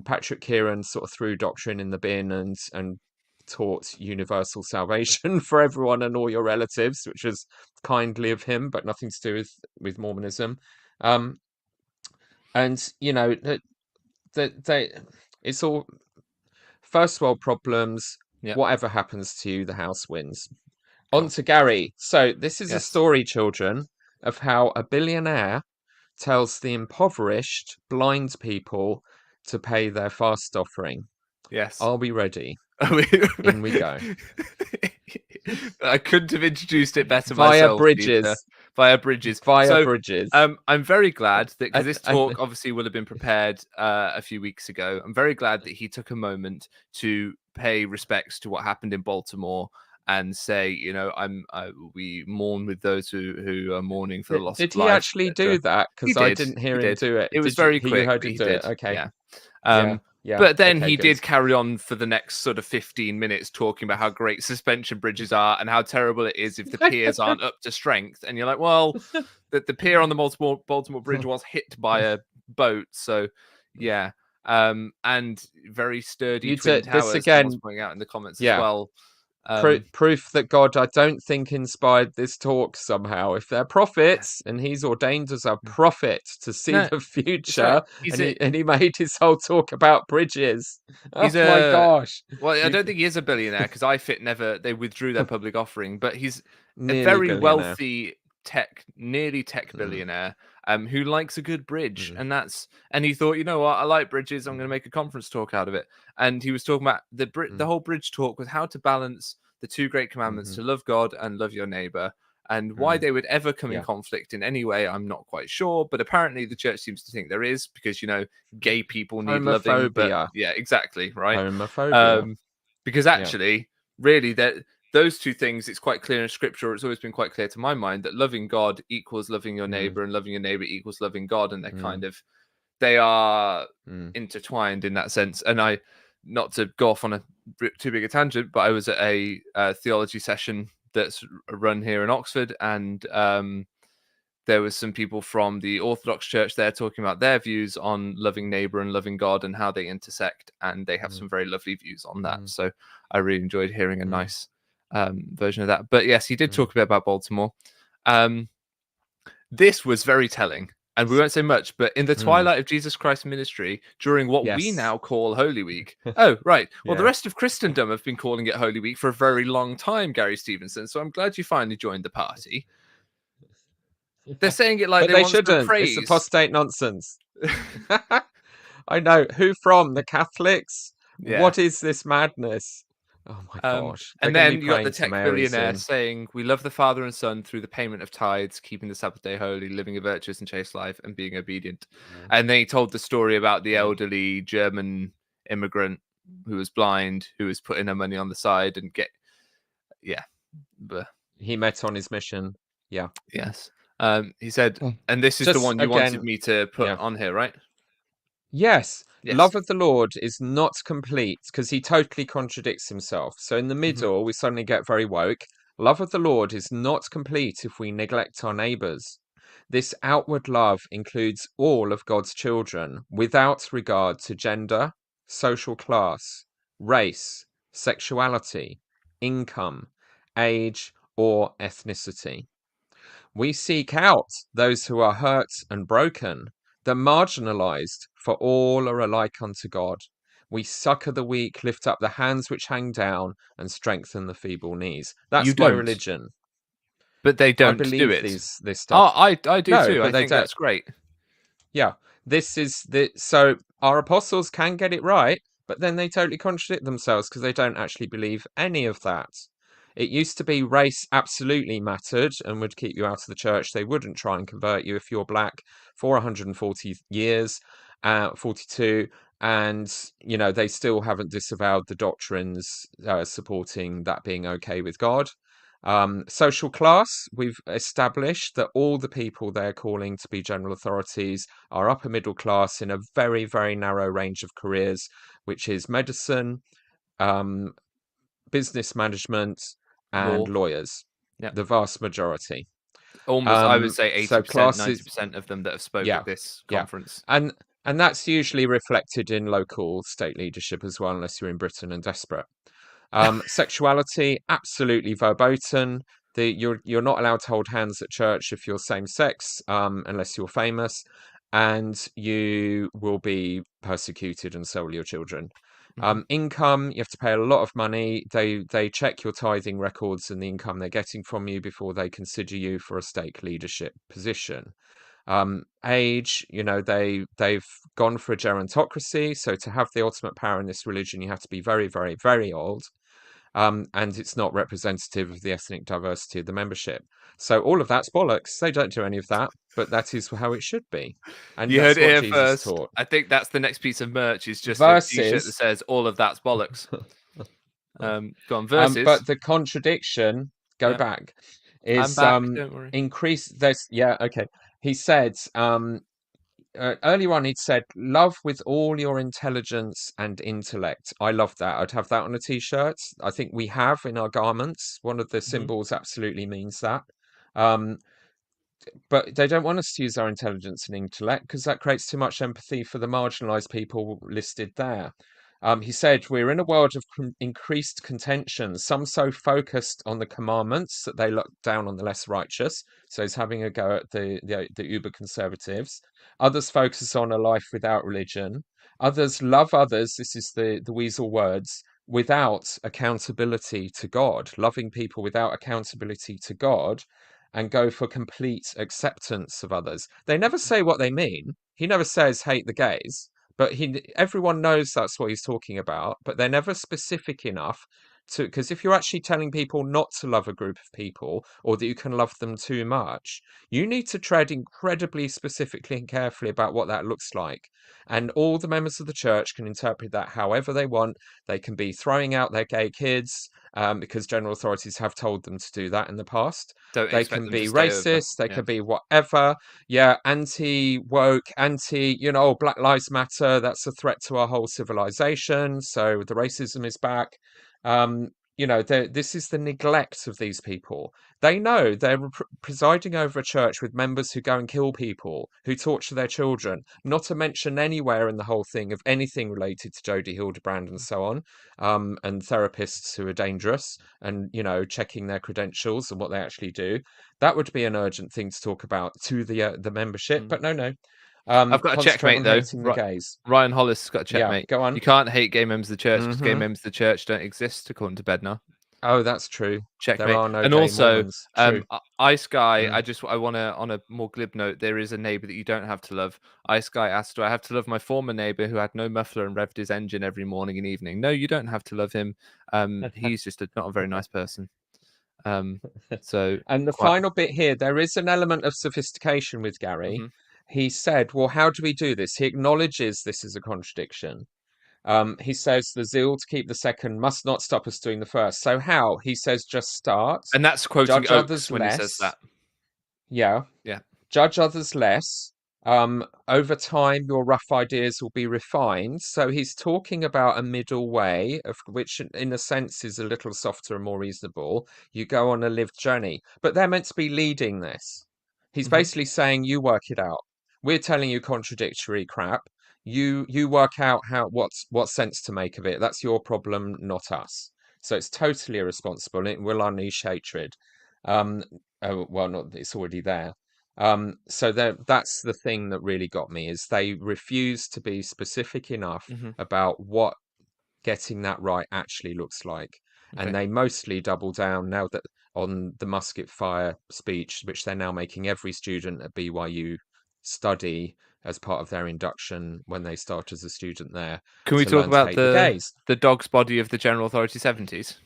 Speaker 5: Patrick Kieran sort of threw doctrine in the bin and taught universal salvation for everyone and all your relatives, which was kindly of him, but nothing to do with Mormonism. And it's all first world problems.
Speaker 4: Yep.
Speaker 5: Whatever happens to you, the house wins. On to Gary. So this is a story, children, of how a billionaire tells the impoverished blind people to pay their fast offering.
Speaker 4: Yes.
Speaker 5: Are we ready? In we go.
Speaker 4: I couldn't have introduced it better
Speaker 5: Via
Speaker 4: myself.
Speaker 5: bridges.
Speaker 4: Via bridges.
Speaker 5: Via bridges.
Speaker 4: I'm very glad that, because this talk obviously will have been prepared a few weeks ago. I'm very glad that he took a moment to pay respects to what happened in Baltimore and say, we mourn with those who are mourning for the loss of life.
Speaker 5: Did he actually do that? Because I didn't hear him do it.
Speaker 4: It was very quick.
Speaker 5: You heard him do it. Okay.
Speaker 4: Yeah.
Speaker 5: Yeah.
Speaker 4: But then
Speaker 5: okay,
Speaker 4: he
Speaker 5: good.
Speaker 4: did carry on for the next sort of 15 minutes talking about how great suspension bridges are and how terrible it is if the piers aren't up to strength. And you're like, well, the pier on the Baltimore Bridge was hit by a boat. So, yeah. And very sturdy twin towers, again, pointing out in the comments as well.
Speaker 5: Proof that God, I don't think, inspired this talk somehow. If they're prophets, and he's ordained as a prophet to see the future, right. and he made his whole talk about bridges. My gosh!
Speaker 4: Well, I don't think he is a billionaire, because they withdrew their public offering, but he's a very wealthy nearly tech billionaire who likes a good bridge, and he thought, I like bridges, I'm going to make a conference talk out of it. And he was talking about the whole bridge talk was how to balance the two great commandments to love God and love your neighbor, and why they would ever come in conflict in any way, I'm not quite sure, but apparently the church seems to think there is, because gay people need loving. But yeah, exactly, right.
Speaker 5: Homophobia.
Speaker 4: Because actually, really, that those two things, it's quite clear in scripture. It's always been quite clear to my mind that loving God equals loving your neighbor, and loving your neighbor equals loving God. And they are intertwined in that sense. And not to go off on a too big a tangent, but I was at a theology session that's run here in Oxford. And there was some people from the Orthodox Church there talking about their views on loving neighbor and loving God and how they intersect. And they have some very lovely views on that. So I really enjoyed hearing a nice version of that. But yes, he did talk a bit about Baltimore. This was very telling. and we won't say much, but in the
Speaker 5: Mm.
Speaker 4: twilight of Jesus Christ's ministry, during what we
Speaker 5: Yes.
Speaker 4: now call Holy Week. Oh, right. Well, the
Speaker 5: Yeah.
Speaker 4: rest of Christendom have been calling it Holy Week for a very long time, Gary Stevenson. So I'm glad you finally joined the party. They're saying it like
Speaker 5: But they
Speaker 4: want us to
Speaker 5: shouldn't. It's
Speaker 4: praise.
Speaker 5: apostate nonsense. I know. Who from? The Catholics?
Speaker 4: Yeah.
Speaker 5: What is this madness? Oh my gosh.
Speaker 4: And
Speaker 5: They're gonna
Speaker 4: then
Speaker 5: be
Speaker 4: you got the
Speaker 5: praying to
Speaker 4: tech
Speaker 5: Mary
Speaker 4: billionaire
Speaker 5: soon.
Speaker 4: saying, "We love the Father and Son through the payment of tithes, keeping the Sabbath day holy, living a virtuous and chaste life, and being obedient." And then he told the story about the elderly German immigrant who was blind, who was putting her money on the side and but
Speaker 5: He met on his mission. Yeah.
Speaker 4: yes. He said,
Speaker 5: Oh.
Speaker 4: and this is the
Speaker 5: Just
Speaker 4: one you wanted
Speaker 5: again,
Speaker 4: me to put
Speaker 5: yeah.
Speaker 4: on here, right?
Speaker 5: Yes.
Speaker 4: Yes.
Speaker 5: Love of the Lord is not complete because he totally contradicts himself. So in the middle, we suddenly get very woke. Love of the Lord is not complete if we neglect our neighbors. This outward love includes all of God's children without regard to gender, social class, race, sexuality, income, age, or ethnicity. We seek out those who are hurt and broken, the marginalized, for all are alike unto God. We succor the weak, lift up the hands which hang down, and strengthen the feeble knees.
Speaker 4: You
Speaker 5: That's my
Speaker 4: don't.
Speaker 5: religion.
Speaker 4: But they
Speaker 5: I
Speaker 4: don't do
Speaker 5: believe
Speaker 4: it.
Speaker 5: this
Speaker 4: Oh,
Speaker 5: stuff.
Speaker 4: I do
Speaker 5: No,
Speaker 4: too.
Speaker 5: but
Speaker 4: I
Speaker 5: they
Speaker 4: think
Speaker 5: don't.
Speaker 4: that's great.
Speaker 5: Yeah, this is the so our apostles can get it right, but then they totally contradict themselves because they don't actually believe any of that. It used to be race absolutely mattered and would keep you out of the church. They wouldn't try and convert you if you're black for 140 years, 42, and they still haven't disavowed the doctrines supporting that being okay with God. Social class, we've established that all the people they're calling to be general authorities are upper middle class in a very, very narrow range of careers, which is medicine, business management, and
Speaker 4: Law.
Speaker 5: lawyers.
Speaker 4: Yep.
Speaker 5: The vast majority.
Speaker 4: Almost, I would say 80%,
Speaker 5: classes,
Speaker 4: 90% of them that have spoke
Speaker 5: yeah,
Speaker 4: at this
Speaker 5: yeah.
Speaker 4: conference.
Speaker 5: And that's usually reflected in local state leadership as well, unless you're in Britain and desperate. Sexuality, absolutely verboten. You're not allowed to hold hands at church if you're same sex, unless you're famous, and you will be persecuted and so will your children. Income, you have to pay a lot of money. They check your tithing records and the income they're getting from you before they consider you for a stake leadership position. Age, they've gone for a gerontocracy. So to have the ultimate power in this religion, you have to be very, very, very old. And it's not representative of the ethnic diversity of the membership. So all of that's bollocks. They don't do any of that, but that is how it should be. And
Speaker 4: You
Speaker 5: that's
Speaker 4: heard it
Speaker 5: what
Speaker 4: here
Speaker 5: Jesus
Speaker 4: first.
Speaker 5: taught.
Speaker 4: I think that's the next piece of merch is just a t-shirt that says all of that's bollocks. Go on, verses.
Speaker 5: But the contradiction, go back, is
Speaker 4: I'm back, don't worry.
Speaker 5: increase this. Yeah, okay. He said earlier on, he'd said, love with all your intelligence and intellect. I love that. I'd have that on a t-shirt. I think we have in our garments. One of the symbols absolutely means that. But they don't want us to use our intelligence and intellect because that creates too much empathy for the marginalized people listed there. He said, we're in a world of increased contention, some so focused on the commandments that they look down on the less righteous. So he's having a go at the uber conservatives. Others focus on a life without religion. Others love others. This is the weasel words, without accountability to God, loving people without accountability to God, and go for complete acceptance of others. They never say what they mean. He never says hate the gays, but everyone knows that's what he's talking about, but they're never specific enough to, because if you're actually telling people not to love a group of people or that you can love them too much, you need to tread incredibly specifically and carefully about what that looks like. And all the members of the church can interpret that however they want. They can be throwing out their gay kids because general authorities have told them to do that in the past. They can be racist. They can be whatever. Yeah, anti-woke, Black Lives Matter. That's a threat to our whole civilization. So the racism is back. this is the neglect of these people. They know they're presiding over a church with members who go and kill people, who torture their children, not to mention anywhere in the whole thing of anything related to Jodie Hildebrand and so on, and therapists who are dangerous and, checking their credentials and what they actually do. That would be an urgent thing to talk about to the membership, but no.
Speaker 4: I've got a
Speaker 5: Concentrate
Speaker 4: checkmate
Speaker 5: on
Speaker 4: though.
Speaker 5: hating the gays.
Speaker 4: Ryan Hollis has got a
Speaker 5: Yeah,
Speaker 4: checkmate.
Speaker 5: go on.
Speaker 4: You can't hate gay members of the church because gay
Speaker 5: Mhm.
Speaker 4: members of the church don't exist, according to Bednar.
Speaker 5: Oh, that's true. There
Speaker 4: Checkmate.
Speaker 5: are no
Speaker 4: And
Speaker 5: gay
Speaker 4: also,
Speaker 5: Mormons. True.
Speaker 4: Ice Guy,
Speaker 5: Mm.
Speaker 4: I want to, on a more glib note, there is a neighbor that you don't have to love. Ice Guy asked, do I have to love my former neighbor who had no muffler and revved his engine every morning and evening? No, you don't have to love him. He's just not a very nice person. So
Speaker 5: And the final bit here, there is an element of sophistication with Gary. He said, well, how do we do this? He acknowledges this is a contradiction. He says the zeal to keep the second must not stop us doing the first. So how? He says just start.
Speaker 4: And that's quoting
Speaker 5: Judge
Speaker 4: Oakes
Speaker 5: others
Speaker 4: when
Speaker 5: less.
Speaker 4: he says that.
Speaker 5: Yeah.
Speaker 4: Yeah.
Speaker 5: Judge others less. Over time, your rough ideas will be refined. So he's talking about a middle way, of which, in a sense, is a little softer and more reasonable. You go on a lived journey, but they're meant to be leading this. He's basically saying, "You work it out. We're telling you contradictory crap. You work out what sense to make of it. That's your problem, not us." So it's totally irresponsible. It will unleash hatred. Not it's already there. So that's the thing that really got me, is they refuse to be specific enough about what getting that right actually looks like. And they mostly double down now that on the musket fire speech, which they're now making every student at BYU study as part of their induction when they start as a student there.
Speaker 4: Can we
Speaker 5: to
Speaker 4: talk
Speaker 5: learn to
Speaker 4: about
Speaker 5: hate the gays.
Speaker 4: the dog's body of the General Authority 70s?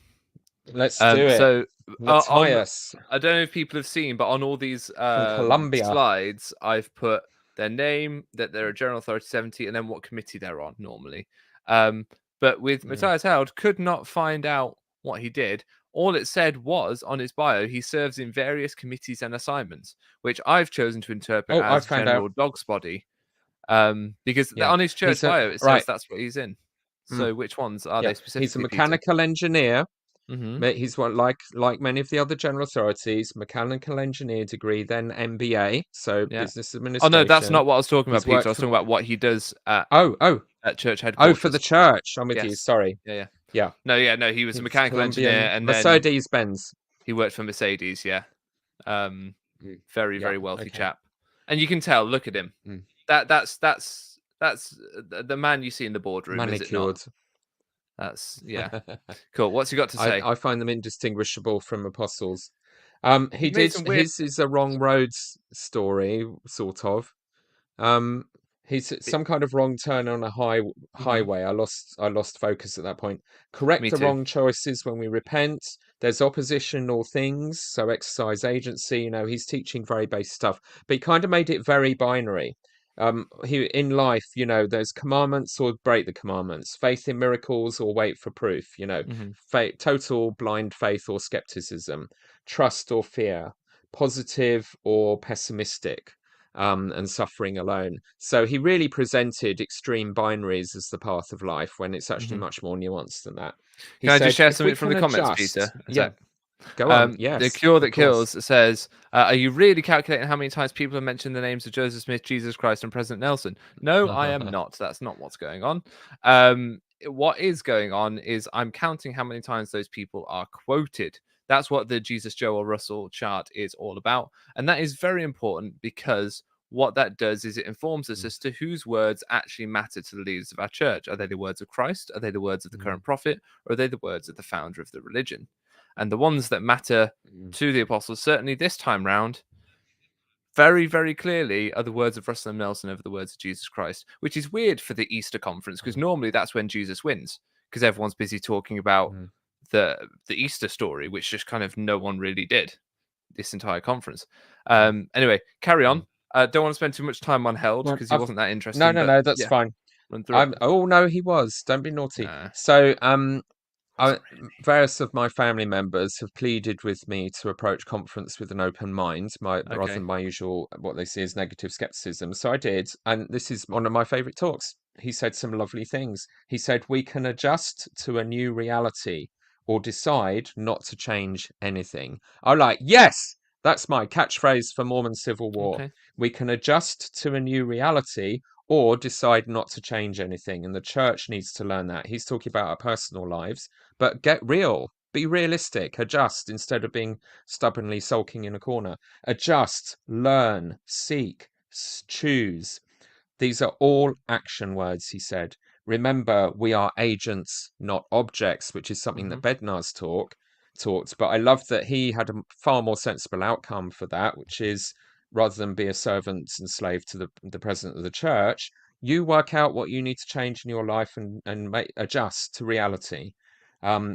Speaker 5: Let's do it.
Speaker 4: So
Speaker 5: Matthias
Speaker 4: I don't know if people have seen, but on all these
Speaker 5: from Colombia.
Speaker 4: slides, I've put their name, that they're a General Authority 70, and then what committee they're on normally. But with Matthias Held, could not find out what he did. All it said was on his bio, he serves in various committees and assignments, which I've chosen to interpret as General Dog's Body. Because on his church bio, it says that's what he's in. So which ones are they specifically?
Speaker 5: He's a mechanical engineer. He's one like many of the other general authorities, mechanical engineer degree, then MBA, so business administration.
Speaker 4: Oh no, that's not what I was talking about, Peter. I was talking about what he does at church headquarters.
Speaker 5: Oh, for the church. I'm with you. Sorry.
Speaker 4: Yeah. No, he was a mechanical engineer, and
Speaker 5: Mercedes Benz.
Speaker 4: He worked for Mercedes. Yeah. Very very wealthy chap, and you can tell. Look at him. That's the man you see in the boardroom.
Speaker 5: Manicured.
Speaker 4: Is it not? That's cool. What's he got to say?
Speaker 5: I find them indistinguishable from apostles. His is a wrong roads story, sort of. He's some kind of wrong turn on a highway. I lost focus at that point. Correct the wrong choices when we repent. There's oppositional things, so exercise agency. He's teaching very basic stuff, but he kind of made it very binary. In life, there's commandments or break the commandments, faith in miracles or wait for proof, total blind faith or skepticism, trust or fear, positive or pessimistic, and suffering alone. So he really presented extreme binaries as the path of life, when it's actually much more nuanced than that.
Speaker 4: Can I just share something from the comments, Peter?
Speaker 5: Go on. Yes.
Speaker 4: The Cure That Kills says, are you really calculating how many times people have mentioned the names of Joseph Smith, Jesus Christ, and President Nelson? No, I am not. That's not what's going on. What is going on is I'm counting how many times those people are quoted. That's what the Jesus Joel Russell chart is all about. And that is very important, because what that does is it informs us as to whose words actually matter to the leaders of our church. Are they the words of Christ? Are they the words of the current prophet? Or are they the words of the founder of the religion? And the ones that matter to the apostles, certainly this time round, very, very clearly are the words of Russell M. Nelson over the words of Jesus Christ, which is weird for the Easter conference, because normally that's when Jesus wins, because everyone's busy talking about the Easter story, which just kind of no one really did this entire conference. Anyway, carry on. Don't want to spend too much time on Held, because he wasn't that interesting.
Speaker 5: No, that's fine. No, he was. Don't be naughty. So, various of my family members have pleaded with me to approach conference with an open mind, rather than my usual, what they see as negative skepticism. So I did, and this is one of my favourite talks. He said some lovely things. He said, we can adjust to a new reality. or decide not to change anything. I'm like, yes, that's my catchphrase for Mormon Civil War.
Speaker 4: Okay.
Speaker 5: We can adjust to a new reality or decide not to change anything. And the church needs to learn that. He's talking about our personal lives, but get real, be realistic, adjust instead of being stubbornly sulking in a corner. Adjust, learn, seek, choose. These are all action words, he said. Remember, we are agents, not objects, which is something that Bednar's talked. But I love that he had a far more sensible outcome for that, which is rather than be a servant and slave to the president of the church, you work out what you need to change in your life and adjust to reality.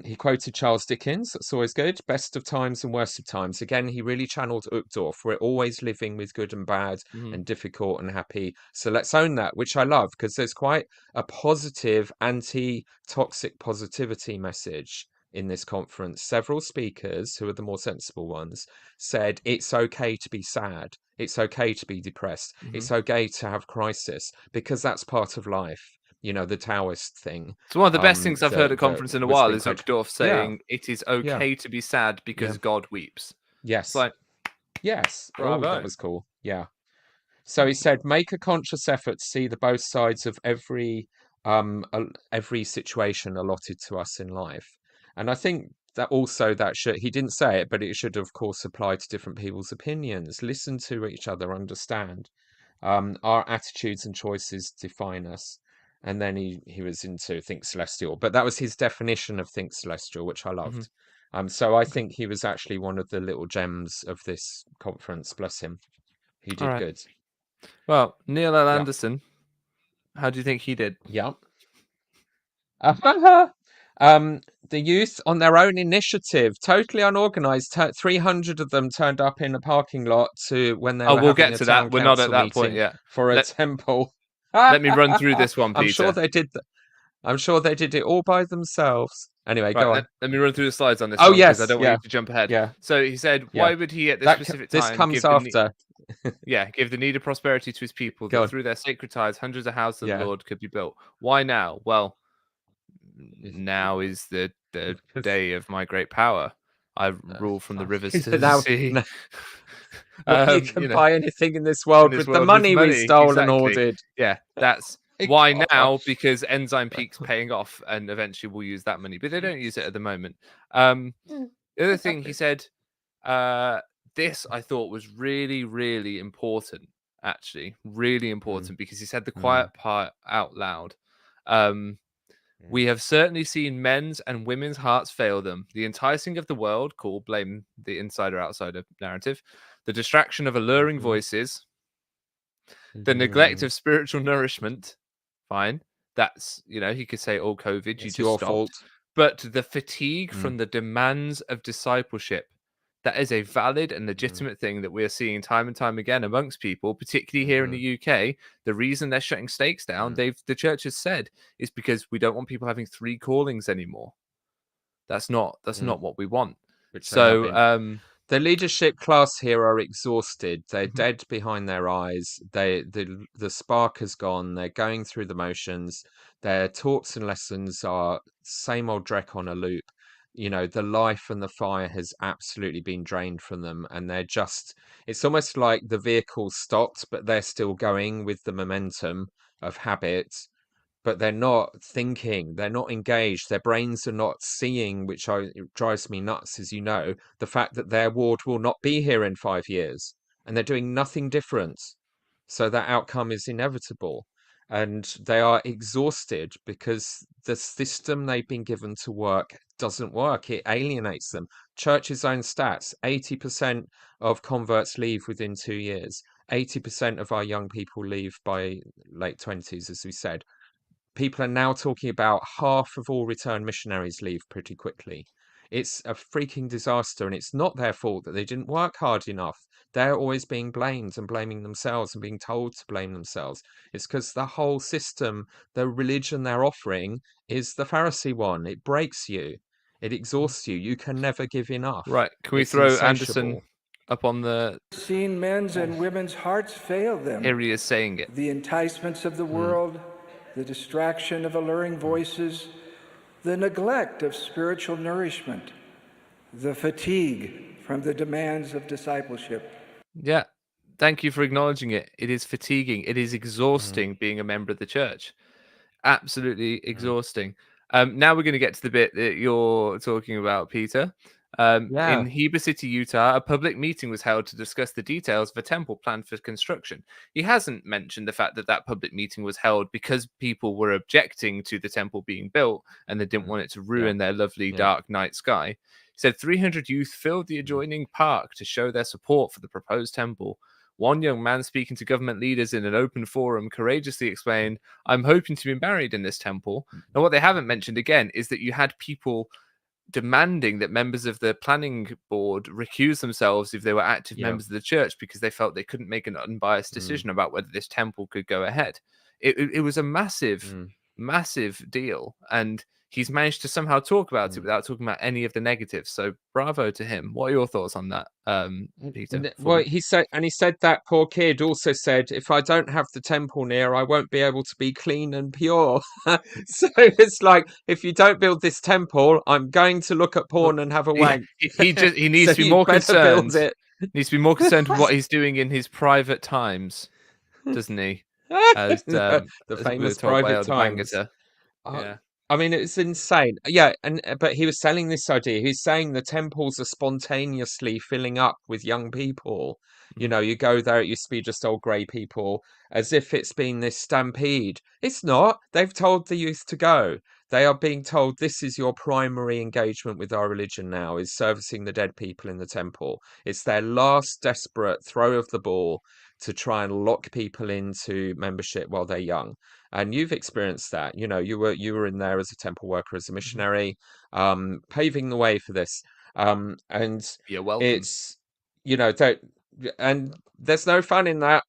Speaker 5: He quoted Charles Dickens. That's always good. Best of times and worst of times. Again, he really channeled Uchtdorf. We're always living with good and bad and difficult and happy. So let's own that, which I love, because there's quite a positive anti-toxic positivity message in this conference. Several speakers, who are the more sensible ones, said it's okay to be sad. It's okay to be depressed. It's okay to have crisis, because that's part of life. You know, the Taoist thing.
Speaker 4: So one of the best things I've heard at conference in a while is Uchtdorf saying it is okay to be sad because God weeps.
Speaker 5: Yes.
Speaker 4: It's like,
Speaker 5: yes.
Speaker 4: bravo.
Speaker 5: Oh, that was cool. Yeah. So he said, make a conscious effort to see the both sides of every situation allotted to us in life. And I think that also he didn't say it, but it should of course apply to different people's opinions. Listen to each other, understand. Our attitudes and choices define us. And then he was into Think Celestial, but that was his definition of Think Celestial, which I loved. So I think he was actually one of the little gems of this conference. Bless him. He did good.
Speaker 4: Well, Neil L. Anderson, how do you think he did?
Speaker 5: Yeah. The youth on their own initiative, totally unorganized. 300 of them turned up in a parking lot when they were
Speaker 4: we'll
Speaker 5: having
Speaker 4: get
Speaker 5: a
Speaker 4: to
Speaker 5: town
Speaker 4: that. We're not at that
Speaker 5: meeting
Speaker 4: point yet.
Speaker 5: For a temple.
Speaker 4: Let me run through this one, Peter.
Speaker 5: I'm sure they did. I'm sure they did it all by themselves. Anyway, go on.
Speaker 4: Let me run through the slides on this.
Speaker 5: Oh,
Speaker 4: one,
Speaker 5: yes,
Speaker 4: I don't want you to jump ahead.
Speaker 5: Yeah.
Speaker 4: So he said, why would he at this specific time?
Speaker 5: This comes after.
Speaker 4: Give the need of prosperity to his people, that through their sacred ties, hundreds of houses of the Lord could be built. Why now? Well, now is the day of my great power. I rule from the rivers to the sea.
Speaker 5: You can buy anything in this world with the money we stole and hoarded.
Speaker 4: Yeah, that's why now, because Enzyme Peak's paying off, and eventually we'll use that money, but they don't use it at the moment. The other thing he said, this I thought was really, really important, actually, really important, because he said the quiet part out loud. We have certainly seen men's and women's hearts fail them. The enticing of the world, cool, blame the insider-outsider narrative. The distraction of alluring voices. The neglect of spiritual nourishment. Fine. That's, he could say, oh, COVID, you just stopped. Fault. But the fatigue from the demands of discipleship. That is a valid and legitimate thing that we are seeing time and time again amongst people, particularly here in the UK. The reason they're shutting stakes down, the church has said, is because we don't want people having 3 callings anymore. That's not what we want. So
Speaker 5: the leadership class here are exhausted. They're dead behind their eyes. The spark has gone. They're going through the motions. Their talks and lessons are same old dreck on a loop. The life and the fire has absolutely been drained from them, and it's almost like the vehicle stopped, but they're still going with the momentum of habit, but they're not thinking, they're not engaged, their brains are not seeing, which drives me nuts, as you know, the fact that their ward will not be here in 5 years, and they're doing nothing different. So that outcome is inevitable. And they are exhausted because the system they've been given to work doesn't work. It alienates them. Church's own stats, 80% of converts leave within 2 years. 80% of our young people leave by late 20s, as we said. People are now talking about half of all return missionaries leave pretty quickly. It's a freaking disaster, and it's not their fault that they didn't work hard enough. They're always being blamed and blaming themselves and being told to blame themselves. It's because the whole system, the religion they're offering, is the Pharisee one. It breaks you. It exhausts you. You can never give enough.
Speaker 4: Right. Can we throw Anderson up on the...
Speaker 6: Seen men's and women's hearts fail them.
Speaker 4: Here he is saying it.
Speaker 6: The enticements of the world, the distraction of alluring voices, the neglect of spiritual nourishment, the fatigue from the demands of discipleship.
Speaker 4: Yeah. Thank you for acknowledging it. It is fatiguing. It is
Speaker 5: Mm,
Speaker 4: exhausting being a member of the church. Absolutely
Speaker 5: mm.
Speaker 4: exhausting. Now we're going to get to the bit that you're talking about, Peter.
Speaker 5: Yeah.
Speaker 4: In Heber City, Utah, a public meeting was held to discuss the details of a temple planned for construction. He hasn't mentioned the fact that that public meeting was held because people were objecting to the temple being built and they didn't
Speaker 5: Mm,
Speaker 4: want it to
Speaker 5: yeah.
Speaker 4: ruin their lovely
Speaker 5: Yeah.
Speaker 4: dark night sky. He said 300 youth filled the adjoining park to show their support for the proposed temple. One young man speaking to government leaders in an open forum courageously explained, "I'm hoping to be married in this temple." Now, what they haven't mentioned again is that you had people demanding that members of the planning board recuse themselves if they were active
Speaker 5: Yeah.
Speaker 4: members of the church because they felt they couldn't make an unbiased decision about whether this temple could go ahead. It was a massive,
Speaker 5: Mm,
Speaker 4: massive deal, and he's managed to somehow talk about it
Speaker 5: mm.
Speaker 4: without talking about any of the negatives. So bravo to him. What are your thoughts on that, Peter?
Speaker 5: Well, he said that poor kid also said, if I don't have the temple near, I won't be able to be clean and pure. So it's like, if you don't build this temple, I'm going to look at porn and have a wank.
Speaker 4: He needs
Speaker 5: So
Speaker 4: to be
Speaker 5: you
Speaker 4: more
Speaker 5: better
Speaker 4: concerned.
Speaker 5: build it.
Speaker 4: Needs to be more concerned with what he's doing in his private times, doesn't he? As
Speaker 5: The
Speaker 4: as we were
Speaker 5: famous
Speaker 4: told by
Speaker 5: private
Speaker 4: Elder
Speaker 5: times.
Speaker 4: Bangerter.
Speaker 5: Uh,
Speaker 4: Yeah.
Speaker 5: I mean, it's insane. Yeah, and but he was selling this idea. He's saying the temples are spontaneously filling up with young people. You know, you go there, it used to be just old grey people, as if it's been this stampede. It's not. They've told the youth to go. They are being told this is your primary engagement with our religion now, is servicing the dead people in the temple. It's their last desperate throw of the ball to try and lock people into membership while they're young. And you've experienced that. You know, you were in there as a temple worker, as a missionary, paving the way for this. And
Speaker 4: You're welcome.
Speaker 5: it's, don't, and there's no fun in that.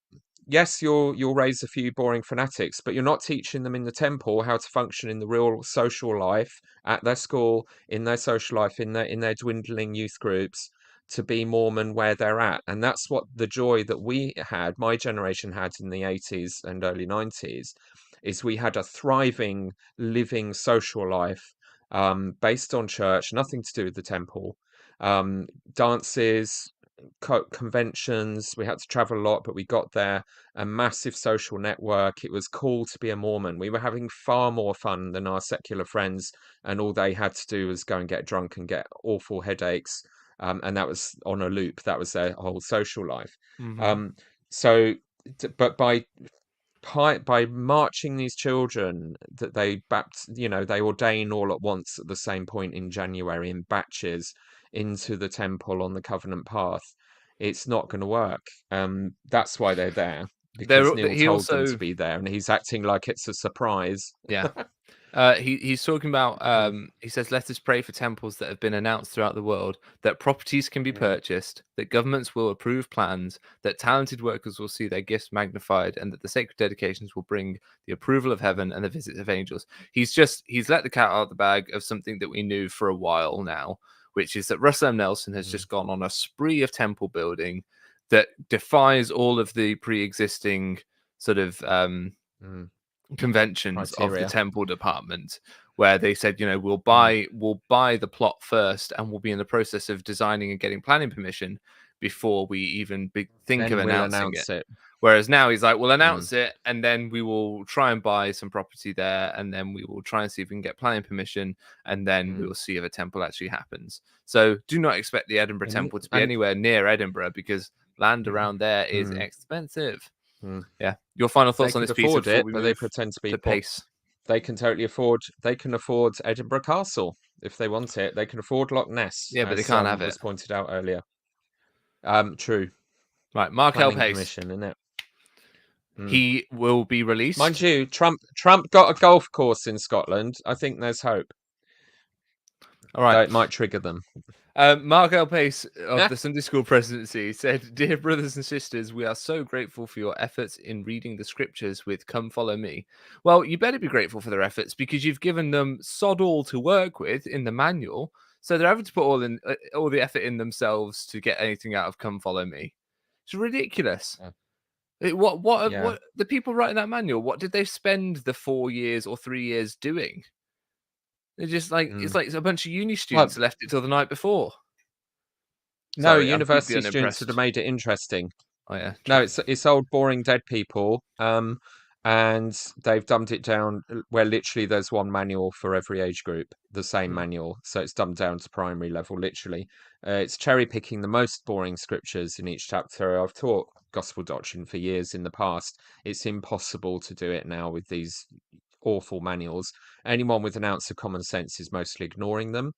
Speaker 5: Yes, you'll raise a few boring fanatics, but you're not teaching them in the temple how to function in the real social life at their school, in their social life, in their dwindling youth groups, to be Mormon where they're at. And that's what the joy that we had, my generation had in the 80s and early 90s, is we had a thriving, living social life based on church, nothing to do with the temple. Dances, conventions, we had to travel a lot, but we got there. A massive social network. It was cool to be a Mormon. We were having far more fun than our secular friends, and all they had to do was go and get drunk and get awful headaches. And that was on a loop. That was their whole social life. So, but by marching these children that they ordain all at once at the same point in January in batches into the temple on the covenant path, it's not going to work. That's why they're there, because Neil
Speaker 4: He
Speaker 5: told them
Speaker 4: also,
Speaker 5: to be there, and he's acting like it's a surprise.
Speaker 4: yeah. He's talking about, he says, let us pray for temples that have been announced throughout the world, that properties can be purchased, that governments will approve plans, that talented workers will see their gifts magnified, and that the sacred dedications will bring the approval of heaven and the visits of angels. He's let the cat out of the bag of something that we knew for a while now, which is that Russell M. Nelson has just gone on a spree of temple building that defies all of the pre-existing sort of conventions of the
Speaker 5: Criteria.
Speaker 4: temple department, where they said, we'll buy the plot first, and we'll be in the process of designing and getting planning permission before we even think
Speaker 5: Then
Speaker 4: of
Speaker 5: we'll
Speaker 4: announcing
Speaker 5: announce it.
Speaker 4: Whereas now he's like, we'll announce it, and then we will try and buy some property there, and then we will try and see if we can get planning permission, and then we will see if a temple actually happens. So do not expect the Edinburgh temple to be anywhere near Edinburgh, because land around there is expensive. Yeah. Your final thoughts on this piece
Speaker 5: afford
Speaker 4: before
Speaker 5: it,
Speaker 4: we
Speaker 5: but they
Speaker 4: move
Speaker 5: pretend to be
Speaker 4: to pace?
Speaker 5: They can totally afford. They can afford Edinburgh Castle if they want it. They can afford Loch Ness.
Speaker 4: Yeah, but they can't have it.
Speaker 5: Was pointed out earlier. True.
Speaker 4: Right, Mark L.
Speaker 5: Planning
Speaker 4: Pace.
Speaker 5: permission, isn't it?
Speaker 4: He will be released.
Speaker 5: Mind you, Trump got a golf course in Scotland. I think there's hope.
Speaker 4: All right.
Speaker 5: Though it might trigger them.
Speaker 4: Mark L. Pace of the Sunday School Presidency said, "Dear brothers and sisters, we are so grateful for your efforts in reading the scriptures with Come Follow Me." Well, you better be grateful for their efforts, because you've given them sod all to work with in the manual. So they're having to put all the effort in themselves to get anything out of Come Follow Me. It's ridiculous. What the people writing that manual, what did they spend the 4 years or 3 years doing? They're just like it's like a bunch of uni
Speaker 5: Well,
Speaker 4: students left it till the night before.
Speaker 5: no,
Speaker 4: Sorry, I'm deeply
Speaker 5: university students would have
Speaker 4: unimpressed.
Speaker 5: made it interesting.
Speaker 4: Oh yeah,
Speaker 5: No,
Speaker 4: true.
Speaker 5: it's old boring dead people. And they've dumbed it down where literally there's one manual for every age group, the same manual. So it's dumbed down to primary level, literally. It's cherry picking the most boring scriptures in each chapter. I've taught gospel doctrine for years in the past. It's impossible to do it now with these awful manuals. Anyone with an ounce of common sense is mostly ignoring them.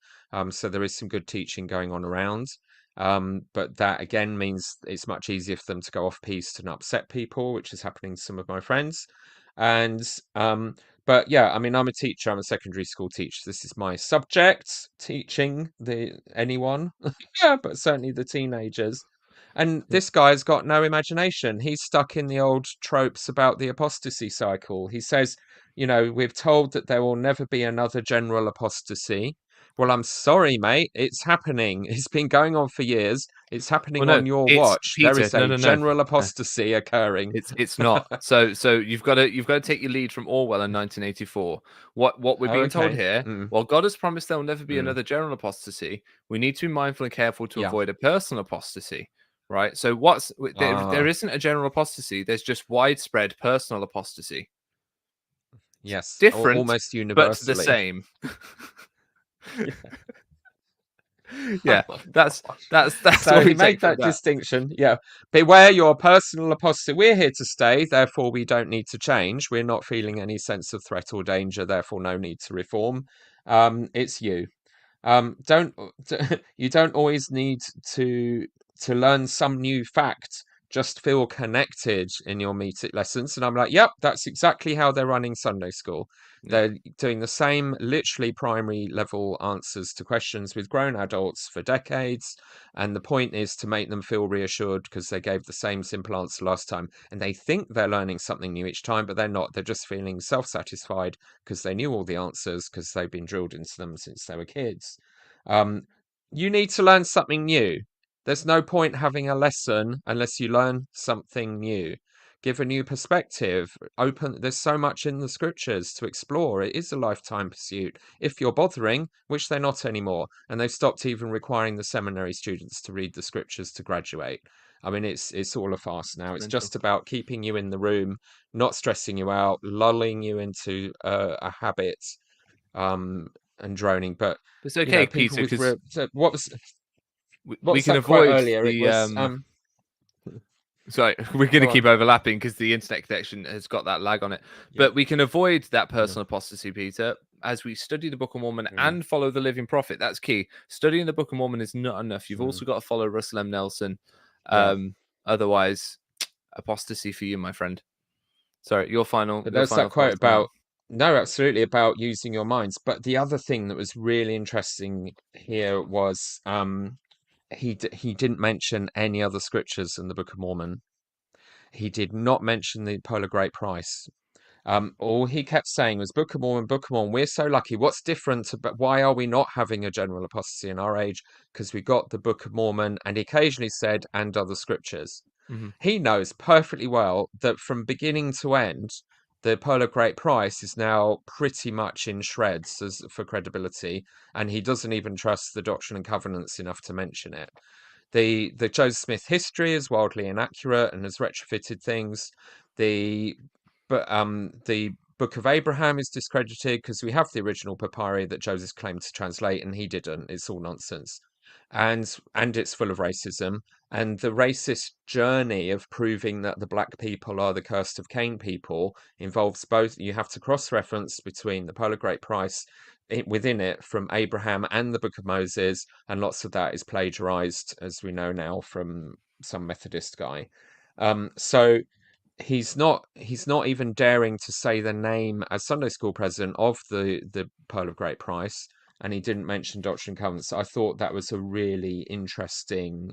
Speaker 5: So there is some good teaching going on around. But that again means it's much easier for them to go off piste and upset people, which is happening to some of my friends. And but yeah, I mean, I'm a teacher. I'm a secondary school teacher. This is my subject, teaching anyone, yeah, but certainly the teenagers. And this guy's got no imagination. He's stuck in the old tropes about the apostasy cycle. He says, we're told that there will never be another general apostasy. Well, I'm sorry, mate. It's happening. It's been going on for years. It's
Speaker 4: Well,
Speaker 5: happening
Speaker 4: no,
Speaker 5: on your
Speaker 4: it's
Speaker 5: watch. There
Speaker 4: Peter.
Speaker 5: is
Speaker 4: No,
Speaker 5: a
Speaker 4: no, no,
Speaker 5: general
Speaker 4: no.
Speaker 5: apostasy occurring.
Speaker 4: It's not. So you've got to take your lead from Orwell in 1984. What we're
Speaker 5: Oh,
Speaker 4: being told
Speaker 5: okay.
Speaker 4: here,
Speaker 5: Mm,
Speaker 4: while God has promised there will never be
Speaker 5: mm.
Speaker 4: another general apostasy, we need to be mindful and careful to
Speaker 5: Yeah.
Speaker 4: avoid a personal apostasy. Right. So there isn't a general apostasy. There's just widespread personal apostasy.
Speaker 5: Yes.
Speaker 4: Different,
Speaker 5: Almost
Speaker 4: but the
Speaker 5: universally.
Speaker 4: same.
Speaker 5: Yeah.
Speaker 4: Yeah,
Speaker 5: Oh,
Speaker 4: that's
Speaker 5: so
Speaker 4: what
Speaker 5: he
Speaker 4: we
Speaker 5: made
Speaker 4: take from
Speaker 5: that distinction. Yeah. Beware your personal apostasy. We're here to stay, therefore we don't need to change. We're not feeling any sense of threat or danger, therefore no need to reform. It's you. Don't you don't always need to learn some new fact. Just feel connected in your meeting lessons. And I'm like, yep, that's exactly how they're running Sunday school.
Speaker 4: Yeah.
Speaker 5: They're doing the same literally primary level answers to questions with grown adults for decades. And the point is to make them feel reassured because they gave the same simple answer last time. And they think they're learning something new each time, but they're not. They're just feeling self-satisfied because they knew all the answers because they've been drilled into them since they were kids. You need to learn something new. There's no point having a lesson unless you learn something new. Give a new perspective. There's so much in the scriptures to explore. It is a lifetime pursuit. If you're bothering, which they're not anymore, and they've stopped even requiring the seminary students to read the scriptures to graduate. I mean, it's all a farce now. It's just about keeping you in the room, not stressing you out, lulling you into a habit, and droning. But
Speaker 4: It's okay,
Speaker 5: people
Speaker 4: Peter,
Speaker 5: with
Speaker 4: because
Speaker 5: what was
Speaker 4: we can
Speaker 5: that quote
Speaker 4: avoid
Speaker 5: earlier? It was
Speaker 4: sorry, we're going to
Speaker 5: Go
Speaker 4: keep
Speaker 5: on.
Speaker 4: overlapping because the internet connection has got that lag on it.
Speaker 5: Yeah.
Speaker 4: But we can avoid that personal apostasy, Peter, as we study the Book of Mormon and follow the living prophet. That's key. Studying the Book of Mormon is not enough. You've also got to follow Russell M. Nelson.
Speaker 5: Yeah.
Speaker 4: Otherwise, apostasy for you, my friend. Sorry, your final.
Speaker 5: But
Speaker 4: Your
Speaker 5: there's
Speaker 4: final
Speaker 5: that quote
Speaker 4: thoughts on that.
Speaker 5: about no, absolutely about using your minds. But the other thing that was really interesting here was he didn't mention any other scriptures in the Book of Mormon. He did not mention the Polar Great Price. All he kept saying was Book of Mormon, Book of Mormon. We're so lucky. What's different about why are we not having a general apostasy in our age? Because we got the Book of Mormon, and he occasionally said, and other scriptures. He knows perfectly well that from beginning to end, the Polar Great Price is now pretty much in shreds for credibility, and he doesn't even trust the Doctrine and Covenants enough to mention it. The Joseph Smith history is wildly inaccurate and has retrofitted things. The Book of Abraham is discredited because we have the original papyri that Joseph claimed to translate, and he didn't. It's all nonsense, and it's full of racism. And the racist journey of proving that the black people are the cursed of Cain people involves both. You have to cross-reference between the Polar Great Price within it from Abraham and the Book of Moses, and lots of that is plagiarized, as we know now, from some Methodist guy. So he's not even daring to say the name as Sunday school president of the Pearl of Great Price, and he didn't mention Doctrine and Covenants. I thought that was a really interesting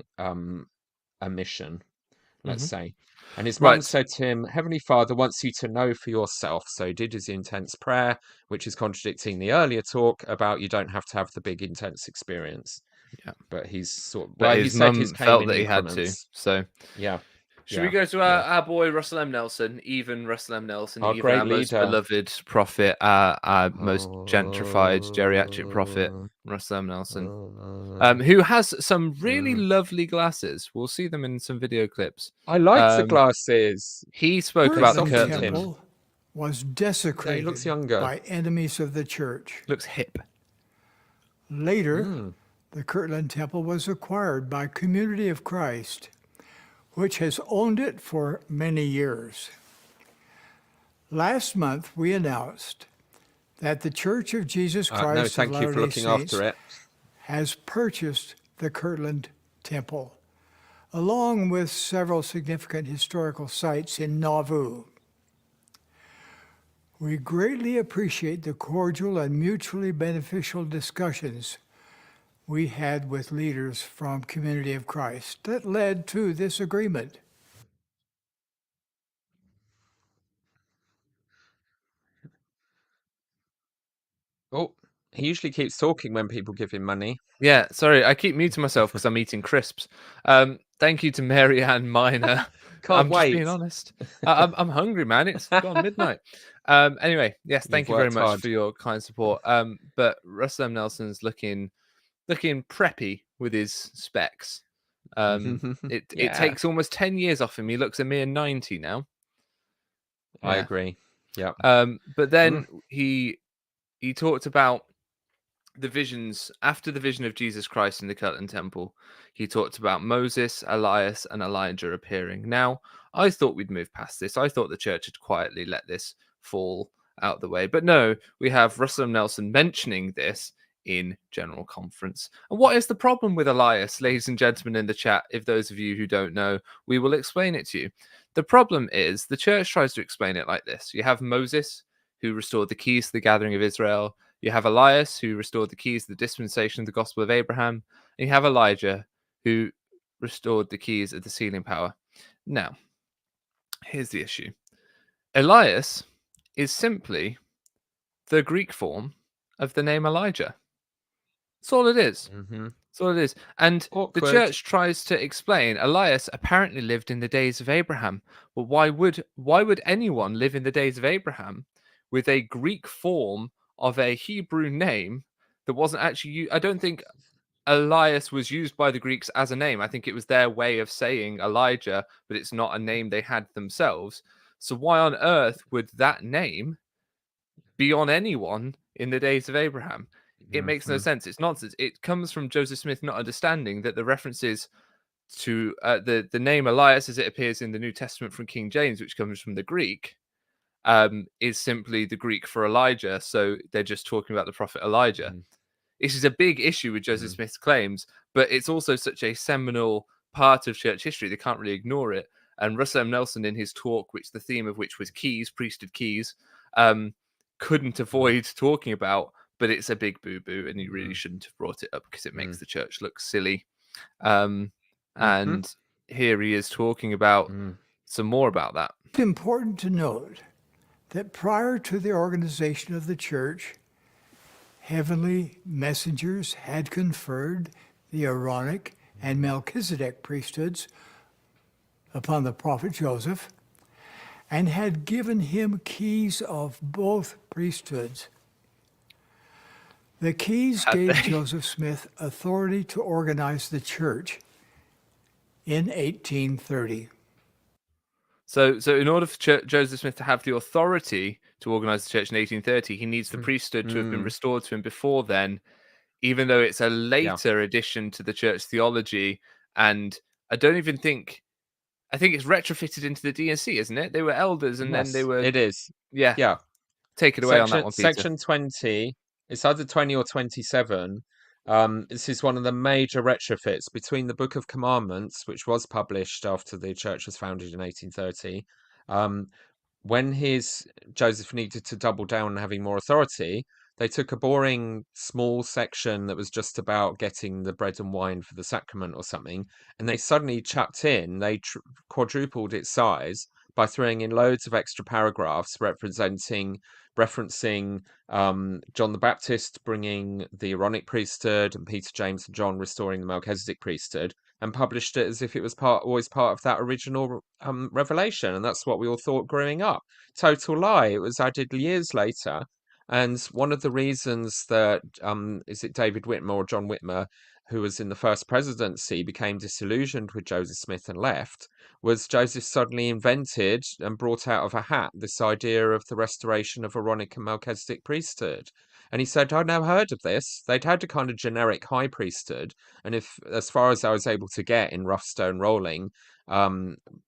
Speaker 5: omission, let's say. And his mum said to him, Heavenly Father wants you to know for yourself. So he did his intense prayer, which is contradicting the earlier talk about you don't have to have the big intense experience.
Speaker 4: Yeah.
Speaker 5: But he's sort of,
Speaker 4: But
Speaker 5: he
Speaker 4: his
Speaker 5: said
Speaker 4: mum
Speaker 5: his came
Speaker 4: felt
Speaker 5: in
Speaker 4: that he had
Speaker 5: increments.
Speaker 4: to. So
Speaker 5: yeah.
Speaker 4: Should we go to our boy Russell M. Nelson, even Russell M. Nelson,
Speaker 5: Our
Speaker 4: even
Speaker 5: great
Speaker 4: our most
Speaker 5: leader.
Speaker 4: beloved prophet, our most gentrified geriatric prophet, Russell M. Nelson, who has some really lovely glasses. We'll see them in some video clips.
Speaker 5: I like the glasses.
Speaker 4: He spoke about the
Speaker 5: Kirtland
Speaker 4: Kirtland.
Speaker 5: Temple
Speaker 2: was desecrated
Speaker 5: he looks younger.
Speaker 2: by enemies of the church.
Speaker 4: Looks hip.
Speaker 2: Later, the Kirtland Temple was acquired by Community of Christ, which has owned it for many years. Last month, we announced that the Church of Jesus Christ
Speaker 5: no,
Speaker 2: of
Speaker 5: thank you for
Speaker 2: Latter-day
Speaker 5: looking
Speaker 2: Saints
Speaker 5: after it.
Speaker 2: has purchased the Kirtland Temple, along with several significant historical sites in Nauvoo. We greatly appreciate the cordial and mutually beneficial discussions we had with leaders from Community of Christ that led to this agreement.
Speaker 5: Oh, he usually keeps talking when people give him money.
Speaker 4: Yeah, sorry, I keep muting myself because I'm eating crisps. Thank you to Mary Ann Minor.
Speaker 5: Can't
Speaker 4: I'm
Speaker 5: wait.
Speaker 4: just being honest. I'm hungry, man. It's gone midnight. Anyway, yes, thank you very
Speaker 5: worked
Speaker 4: much
Speaker 5: hard.
Speaker 4: for your kind support. But Russell M. Nelson's looking preppy with his specs. It takes almost 10 years off him. He looks a mere 90 now.
Speaker 5: I agree. Yeah.
Speaker 4: But then he talked about the visions after the vision of Jesus Christ in the Kirtland Temple. He talked about Moses, Elias, and Elijah appearing. Now, I thought we'd move past this. I thought the church had quietly let this fall out the way. But no, we have Russell M. Nelson mentioning this in General Conference. And what is the problem with Elias, ladies and gentlemen in the chat? If those of you who don't know, we will explain it to you. The problem is the church tries to explain it like this. You have Moses, who restored the keys to the gathering of Israel. You have Elias, who restored the keys to the dispensation of the gospel of Abraham. And you have Elijah, who restored the keys of the sealing power. Now, here's the issue. Elias is simply the Greek form of the name Elijah. That's all it is. That's all it is. And
Speaker 5: Awkward.
Speaker 4: the church tries to explain Elias apparently lived in the days of Abraham. Well, why would anyone live in the days of Abraham with a Greek form of a Hebrew name that wasn't actually? I don't think Elias was used by the Greeks as a name. I think it was their way of saying Elijah, but it's not a name they had themselves. So why on earth would that name be on anyone in the days of Abraham? It makes no sense. It's nonsense. It comes from Joseph Smith not understanding that the references to the name Elias, as it appears in the New Testament from King James, which comes from the Greek, is simply the Greek for Elijah. So they're just talking about the prophet Elijah. This is a big issue with Joseph Smith's claims, but it's also such a seminal part of church history. They can't really ignore it. And Russell M. Nelson, in his talk, which the theme of which was keys, priesthood keys, couldn't avoid talking about. But it's a big boo-boo, and you really shouldn't have brought it up because it makes the church look silly. And here he is talking about some more about that.
Speaker 2: It's important to note that prior to the organization of the church, heavenly messengers had conferred the Aaronic and Melchizedek priesthoods upon the prophet Joseph and had given him keys of both priesthoods. The keys gave Joseph Smith authority to organize the church in 1830.
Speaker 4: So in order for Joseph Smith to have the authority to organize the church in 1830, he needs the priesthood to have been restored to him before then, even though it's a later addition to the church theology. And I think it's retrofitted into the D&C, isn't it? They were elders, and then they were.
Speaker 5: It is.
Speaker 4: Yeah.
Speaker 5: Yeah.
Speaker 4: Take it away on that one, Peter.
Speaker 5: Section 20. It's either 20 or 27. This is one of the major retrofits between the Book of Commandments, which was published after the church was founded in 1830. When Joseph needed to double down on having more authority, they took a boring small section that was just about getting the bread and wine for the sacrament or something, and they suddenly chucked in, they quadrupled its size by throwing in loads of extra paragraphs referencing John the Baptist bringing the Aaronic priesthood and Peter, James, and John restoring the Melchizedek priesthood. and published it as if it was always part of that original revelation, and that's what we all thought growing up. Total lie. It was added years later, and one of the reasons that is it David Whitmer or John Whitmer, who was in the first presidency, became disillusioned with Joseph Smith and left, was Joseph suddenly invented and brought out of a hat this idea of the restoration of Aaronic and Melchizedek priesthood. And he said, I'd never heard of this. They'd had a kind of generic high priesthood. And if, as far as I was able to get in Rough Stone Rolling,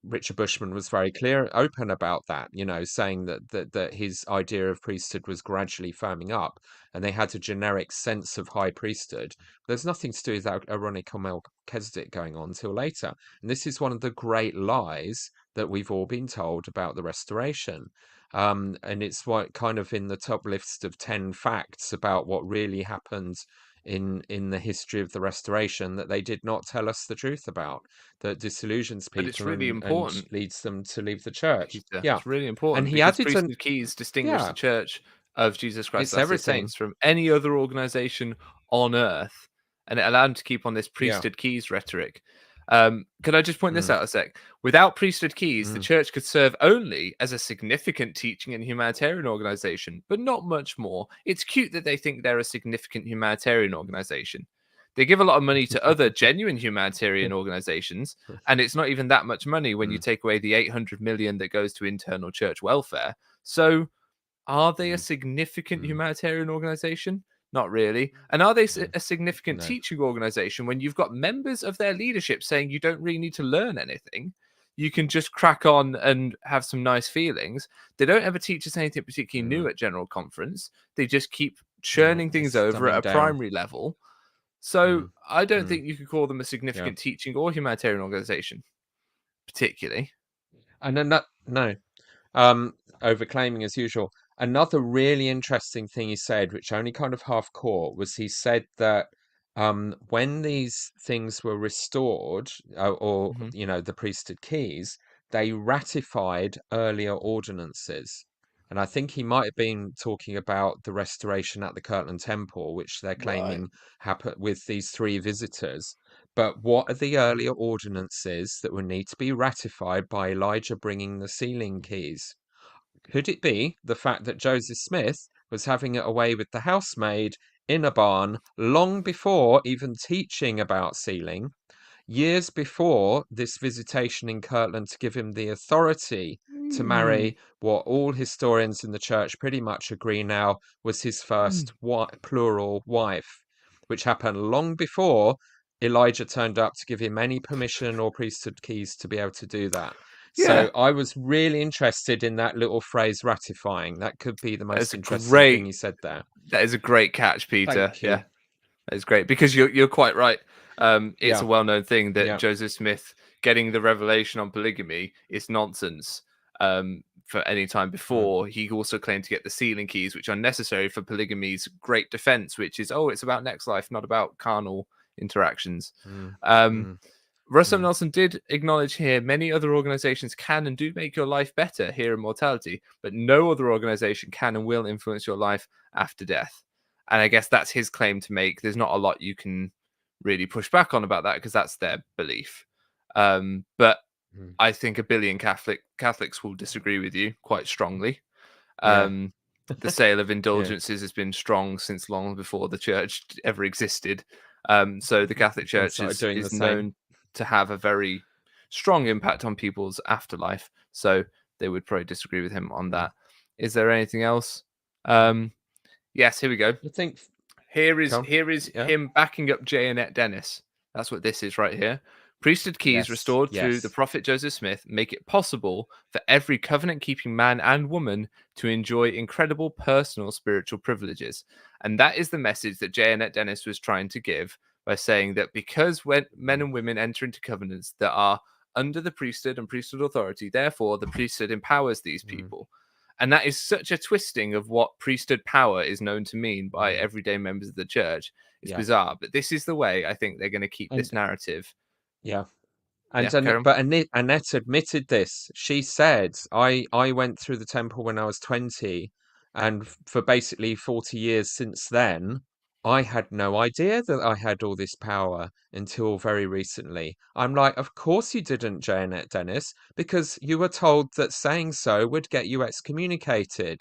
Speaker 5: Richard Bushman was very clear, open about that, saying that his idea of priesthood was gradually firming up, and they had a generic sense of high priesthood. There's nothing to do with Aaronic or Melchizedek going on till later. And this is one of the great lies that we've all been told about the restoration. And it's what kind of in the top list of 10 facts about what really happened in the history of the restoration that they did not tell us the truth about, that disillusions
Speaker 4: But it's
Speaker 5: people
Speaker 4: really
Speaker 5: and
Speaker 4: important,
Speaker 5: leads them to leave the church.
Speaker 4: Peter.
Speaker 5: Yeah.
Speaker 4: It's really
Speaker 5: And
Speaker 4: important
Speaker 5: he
Speaker 4: because
Speaker 5: added
Speaker 4: priesthood keys distinguish the Church of Jesus Christ
Speaker 5: it's
Speaker 4: as
Speaker 5: everything.
Speaker 4: saints from any other organization on earth, and it allowed them to keep on this priesthood keys rhetoric. Could I just point this out a sec? Without priesthood keys, the Church could serve only as a significant teaching and humanitarian organization, but not much more. It's cute that they think they're a significant humanitarian organization. They give a lot of money to other genuine humanitarian organizations, and it's not even that much money when you take away the 800 million that goes to internal church welfare. So are they a significant humanitarian organization? Not really. And are they a significant teaching organization when you've got members of their leadership saying you don't really need to learn anything? You can just crack on and have some nice feelings. They don't ever teach us anything particularly new at General Conference. They just keep churning things over at a primary level. So I don't think you could call them a significant teaching or humanitarian organization, particularly.
Speaker 5: And then overclaiming as usual. Another really interesting thing he said, which I only kind of half caught, was he said that when these things were restored, or the priesthood keys, they ratified earlier ordinances. And I think he might have been talking about the restoration at the Kirtland Temple, which they're claiming happened with these 3 visitors. But what are the earlier ordinances that would need to be ratified by Elijah bringing the sealing keys? Could it be the fact that Joseph Smith was having it away with the housemaid in a barn long before even teaching about sealing, years before this visitation in Kirtland to give him the authority to marry what all historians in the church pretty much agree now was his first plural wife, which happened long before Elijah turned up to give him any permission or priesthood keys to be able to do that. So I was really interested in that little phrase ratifying. That could be the most interesting thing he said there.
Speaker 4: That is a great catch, Peter.
Speaker 5: Thank you.
Speaker 4: Yeah, that is great because you're quite right. It's a well-known thing that Joseph Smith getting the revelation on polygamy is nonsense. For any time before, he also claimed to get the sealing keys, which are necessary for polygamy's great defense, which is, it's about next life, not about carnal interactions. Russell Nelson did acknowledge here many other organizations can and do make your life better here in mortality, but no other organization can and will influence your life after death. And I guess that's his claim to make. There's not a lot you can really push back on about that because that's their belief. But I think a billion Catholics will disagree with you quite strongly. The sale of indulgences has been strong since long before the church ever existed. So the Catholic Church is known to have a very strong impact on people's afterlife. So they would probably disagree with him on that. Is there anything else? Yes, here we go.
Speaker 5: I think
Speaker 4: here is him backing up J. Annette Dennis. That's what this is right here. Priesthood keys restored through the prophet Joseph Smith make it possible for every covenant-keeping man and woman to enjoy incredible personal spiritual privileges. And that is the message that J. Annette Dennis was trying to give by saying that because when men and women enter into covenants that are under the priesthood and priesthood authority, therefore the priesthood empowers these people. And that is such a twisting of what priesthood power is known to mean by everyday members of the church. It's bizarre, but this is the way I think they're going to keep this narrative.
Speaker 5: But Annette admitted this. She said, I went through the temple when I was 20, and for basically 40 years since then, I had no idea that I had all this power until very recently. I'm like, of course you didn't, Janet Dennis, because you were told that saying so would get you excommunicated,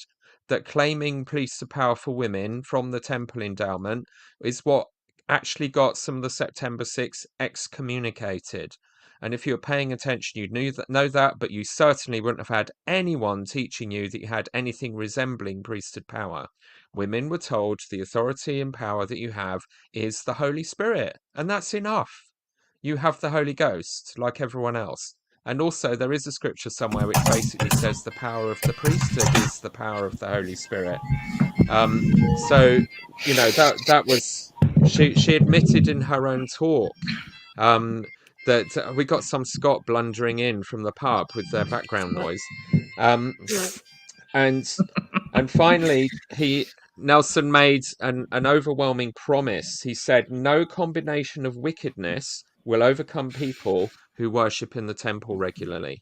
Speaker 5: that claiming priesthood power for women from the temple endowment is what actually got some of the September 6th excommunicated. And if you were paying attention, you'd know that, but you certainly wouldn't have had anyone teaching you that you had anything resembling priesthood power. Women were told the authority and power that you have is the Holy Spirit, and that's enough. You have the Holy Ghost, like everyone else. And also, there is a scripture somewhere which basically says the power of the priesthood is the power of the Holy Spirit. So, you know, that was she admitted in her own talk that we got some Scot blundering in from the pub with their background noise, and finally Nelson made an overwhelming promise. He said, "No combination of wickedness will overcome people who worship in the temple regularly."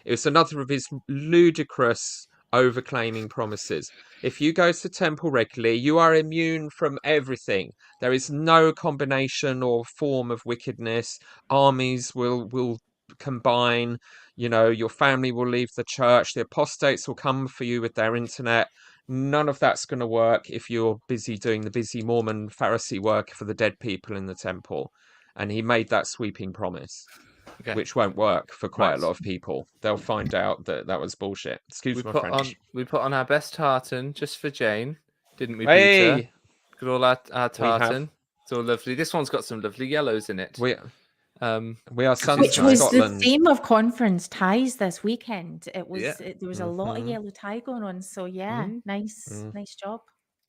Speaker 5: It was another of his ludicrous overclaiming promises. If you go to temple regularly, you are immune from everything. There is no combination or form of wickedness. Armies will combine. You know, your family will leave the church. The apostates will come for you with their internet. None of that's going to work if you're busy doing the busy Mormon Pharisee work for the dead people in the temple. And he made that sweeping promise. Okay. Which won't work for quite a lot of people. They'll find out that that was bullshit. Excuse my French.
Speaker 4: We put on our best tartan just for Jane, didn't we,
Speaker 5: hey!
Speaker 4: Peter? Got all our tartan. It's all lovely. This one's got some lovely yellows in it.
Speaker 5: We are sons
Speaker 7: Which
Speaker 5: of
Speaker 7: was
Speaker 5: Scotland.
Speaker 7: the theme of conference ties this weekend. It was there was a lot of yellow tie going on. So yeah, nice job.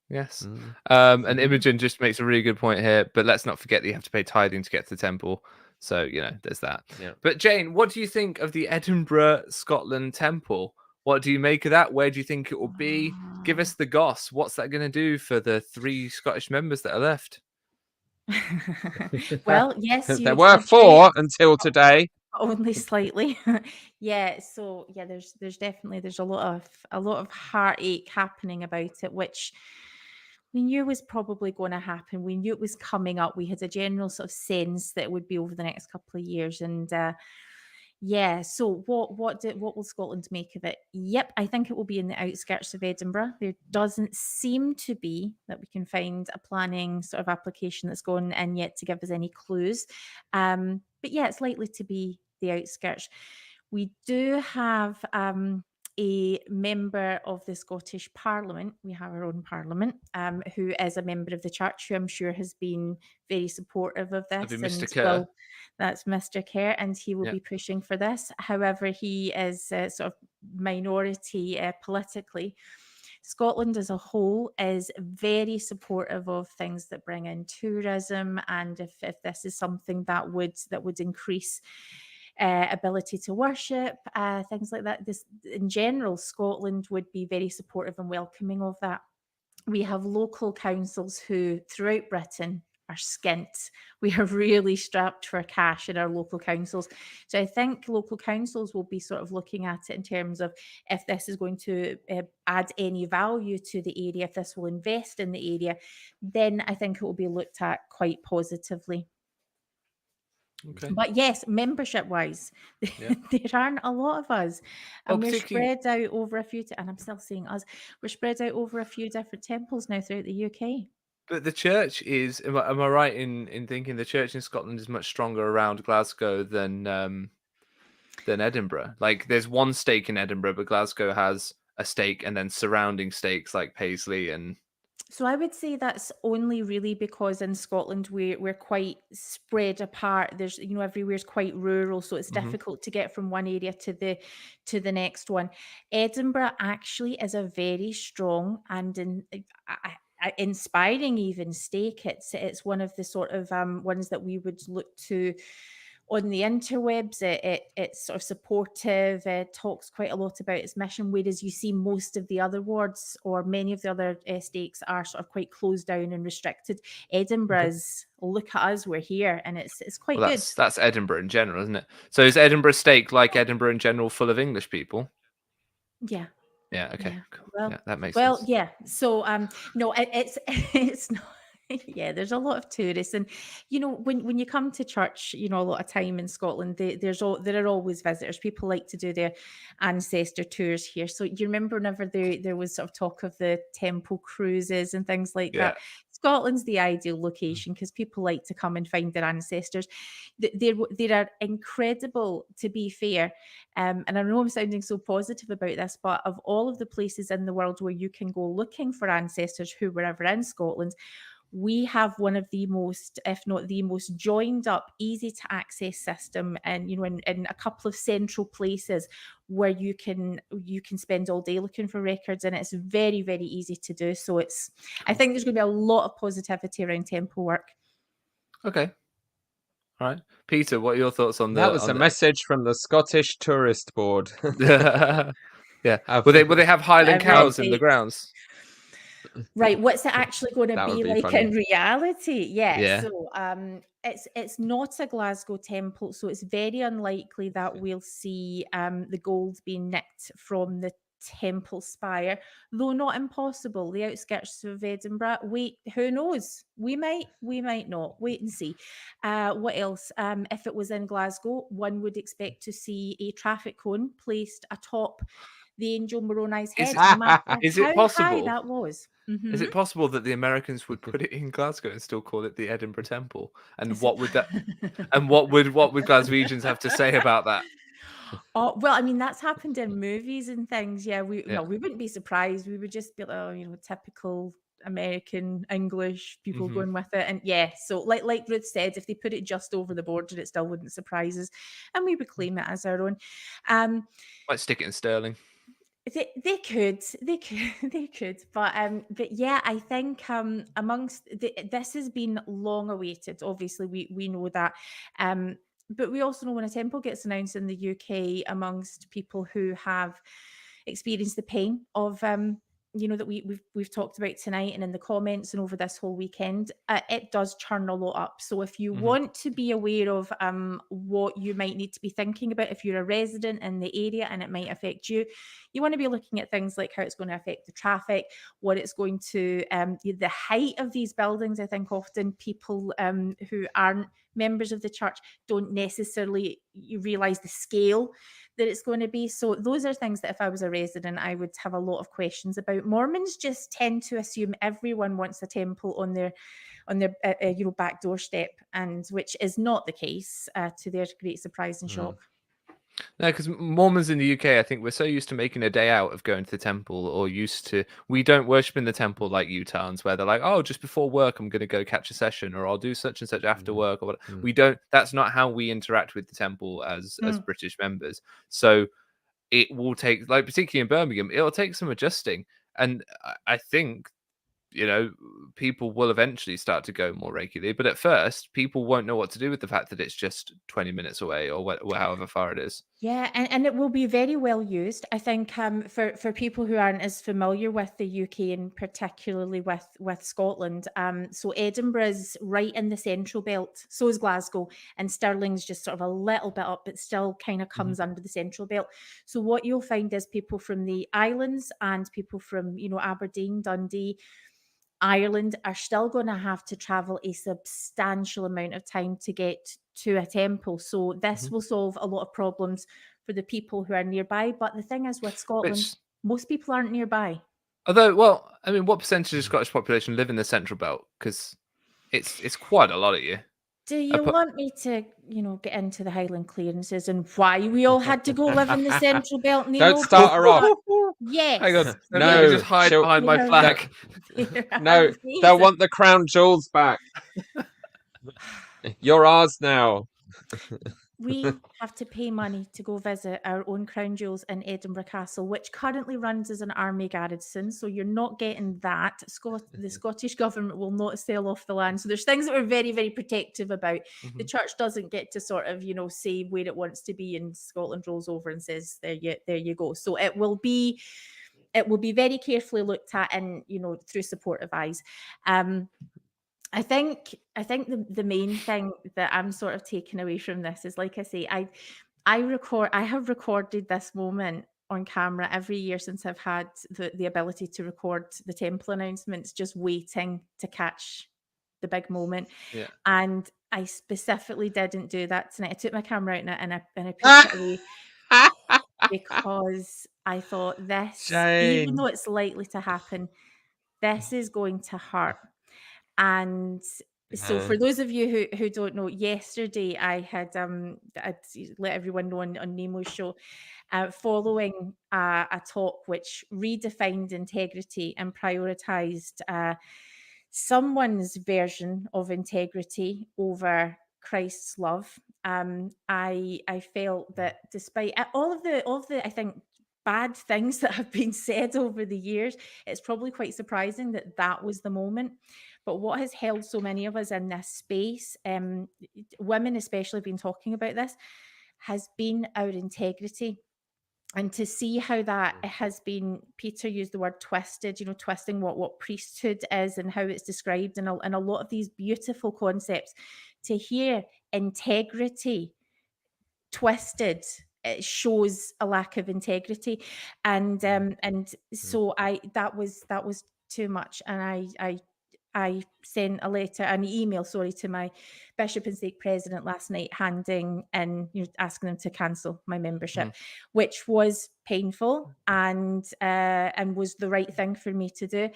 Speaker 4: Yes. And Imogen just makes a really good point here, but let's not forget that you have to pay tithing to get to the temple. So, you know, there's that. Yeah. But Jane, what do you think of the Edinburgh, Scotland temple? What do you make of that? Where do you think it will be? Give us the goss. What's that going to do for the 3 Scottish members that are left?
Speaker 7: Well, yes,
Speaker 5: there were 4 until today.
Speaker 7: Only slightly. Yeah, so yeah, there's definitely a lot of heartache happening about it, which we knew was probably going to happen. We knew it was coming up. We had a general sort of sense that it would be over the next couple of years. And yeah, so what will Scotland make of it? Yep, I think it will be in the outskirts of Edinburgh. There doesn't seem to be that we can find a planning sort of application that's gone in yet to give us any clues. But yeah, it's likely to be the outskirts. We do have a member of the Scottish Parliament. We have our own Parliament, who is a member of the church, who I'm sure has been very supportive of this.
Speaker 4: Mr. Kerr.
Speaker 7: That's Mr. Kerr, and he will be pushing for this. However, he is sort of minority politically. Scotland as a whole is very supportive of things that bring in tourism, and if this is something that would increase ability to worship, things like that. This, in general, Scotland would be very supportive and welcoming of that. We have local councils who, throughout Britain, are skint. We are really strapped for cash in our local councils. So I think local councils will be sort of looking at it in terms of if this is going to add any value to the area, if this will invest in the area, then I think it will be looked at quite positively. Okay. But yes, membership-wise, there aren't a lot of us, and we're spread out over a few. And I'm still saying us. We're spread out over a few different temples now throughout the UK.
Speaker 4: But the church is. Am I right in thinking the church in Scotland is much stronger around Glasgow than Edinburgh? Like, there's one stake in Edinburgh, but Glasgow has a stake, and then surrounding stakes like Paisley and.
Speaker 7: So I would say that's only really because in Scotland we're quite spread apart. There's, you know, everywhere's quite rural, so it's difficult to get from one area to the next one. Edinburgh actually is a very strong and inspiring even stake. It's one of the sort of ones that we would look to on the interwebs. It's sort of supportive. It talks quite a lot about its mission, whereas you see most of the other wards or many of the other stakes are sort of quite closed down and restricted. Edinburgh's, look at us, we're here, and it's quite good.
Speaker 4: That's Edinburgh in general, isn't it? So is Edinburgh stake like Edinburgh in general, full of English people?
Speaker 7: Yeah.
Speaker 4: Yeah. Okay.
Speaker 7: Yeah.
Speaker 4: Cool. Well, that makes sense.
Speaker 7: Well, yeah. So no, it's not. Yeah, there's a lot of tourists, and when you come to church, a lot of time in Scotland, there are always visitors. People like to do their ancestor tours here. So you remember whenever there was sort of talk of the temple cruises and things like
Speaker 4: Yeah.
Speaker 7: that. Scotland's the ideal location because people like to come and find their ancestors. They are incredible, to be fair. And I know I'm sounding so positive about this, but of all of the places in the world where you can go looking for ancestors who were ever in Scotland, we have one of the most, if not the most joined up, easy to access system, and in a couple of central places where you can spend all day looking for records, and it's very, very easy to do. So I think there's going to be a lot of positivity around temple work.
Speaker 4: Okay. All right, Peter, what are your thoughts on
Speaker 5: That was a message from the Scottish Tourist Board.
Speaker 4: Yeah. Will they have Highland cows in the grounds?
Speaker 7: Right, what's it actually going to
Speaker 5: That would
Speaker 7: be
Speaker 5: be
Speaker 7: like
Speaker 5: funny.
Speaker 7: in reality?
Speaker 4: Yeah.
Speaker 7: So it's not a Glasgow temple, so it's very unlikely that we'll see the gold being nicked from the temple spire, though not impossible. The outskirts of Edinburgh, who knows? We might not. Wait and see. What else? If it was in Glasgow, one would expect to see a traffic cone placed atop the angel Moroni's head. No matter
Speaker 4: Is it
Speaker 7: how high
Speaker 4: possible?
Speaker 7: that was.
Speaker 4: Is it possible that the Americans would put it in Glasgow and still call it the Edinburgh Temple? And
Speaker 7: Is
Speaker 4: what
Speaker 7: it-
Speaker 4: would that? And what would Glaswegians have to say about that?
Speaker 7: Oh, well, I mean, that's happened in movies and things. Yeah,
Speaker 4: Yeah.
Speaker 7: we wouldn't be surprised. We would just be like, oh, typical American English people
Speaker 4: Mhm.
Speaker 7: going with it. And yeah, so like Ruth said, if they put it just over the border, it still wouldn't surprise us, and we would claim it as our own.
Speaker 4: Might stick it in Stirling.
Speaker 7: They could, they could, but yeah, I think amongst this has been long awaited. Obviously, we know that, but we also know when a temple gets announced in the UK amongst people who have experienced the pain of that we've talked about tonight and in the comments and over this whole weekend, it does churn a lot up. So if you want to be aware of what you might need to be thinking about if you're a resident in the area and it might affect you, you want to be looking at things like how it's going to affect the traffic, what it's going to the height of these buildings. I think often people who aren't members of the church don't necessarily realize the scale that it's going to be. So those are things that if I was a resident, I would have a lot of questions about. Mormons just tend to assume everyone wants a temple on their back doorstep, and which is not the case, to their great surprise and shock.
Speaker 4: No, because Mormons in the UK, I think we're so used to making a day out of going to the temple, or we don't worship in the temple like Utahns, where they're like, oh, just before work, I'm going to go catch a session, or I'll do such and such after work, or whatever. We don't. That's not how we interact with the temple as British members. So it will take, like particularly in Birmingham, it'll take some adjusting, and I think people will eventually start to go more regularly, but at first people won't know what to do with the fact that it's just 20 minutes away or however far it is.
Speaker 7: Yeah, and it will be very well used. I think for people who aren't as familiar with the UK and particularly with Scotland, so Edinburgh's right in the central belt, so is Glasgow, and Stirling's just sort of a little bit up, but still kind of comes under the central belt. So what you'll find is people from the islands and people from Aberdeen, Dundee, Ireland are still going to have to travel a substantial amount of time to get to a temple. So this will solve a lot of problems for the people who are nearby. But the thing is with Scotland, most people aren't nearby.
Speaker 4: Although, well, I mean, what percentage of Scottish population live in the central belt? Because it's quite a lot of you.
Speaker 7: Do you want me to, get into the Highland clearances and why we all had to go live in the central belt? Nemo?
Speaker 5: Don't start her off.
Speaker 7: Yes.
Speaker 5: Hang on.
Speaker 4: No,
Speaker 5: No,
Speaker 4: just hide behind my flag.
Speaker 5: No, they'll want the crown jewels back. You're ours now.
Speaker 7: We have to pay money to go visit our own crown jewels in Edinburgh Castle, which currently runs as an army garrison. So you're not getting that. The Scottish government will not sell off the land. So there's things that we're very, very protective about. The church doesn't get to sort of, say where it wants to be, and Scotland rolls over and says, there you go. So it will be very carefully looked at and, through supportive eyes. I think the main thing that I'm sort of taking away from this is, like I say, I have recorded this moment on camera every year since I've had the ability to record the temple announcements, just waiting to catch the big moment.
Speaker 4: Yeah.
Speaker 7: And I specifically didn't do that tonight. I took my camera out and I put it away because I thought this, even though
Speaker 5: Shame.
Speaker 7: it's likely to happen, this is going to hurt. And so for those of you who don't know, yesterday I had I'd let everyone know on Nemo's show, following a talk which redefined integrity and prioritized someone's version of integrity over Christ's love. I felt that despite all of the I think bad things that have been said over the years, it's probably quite surprising that that was the moment. But what has held so many of us in this space, women especially, been talking about this, has been our integrity. And to see how that has been, Peter used the word twisted, twisting what priesthood is and how it's described in a lot of these beautiful concepts. To hear integrity twisted, it shows a lack of integrity. And so that was too much. And I sent an email, to my bishop and stake president last night, handing in, asking them to cancel my membership, which was painful and was the right thing for me to do.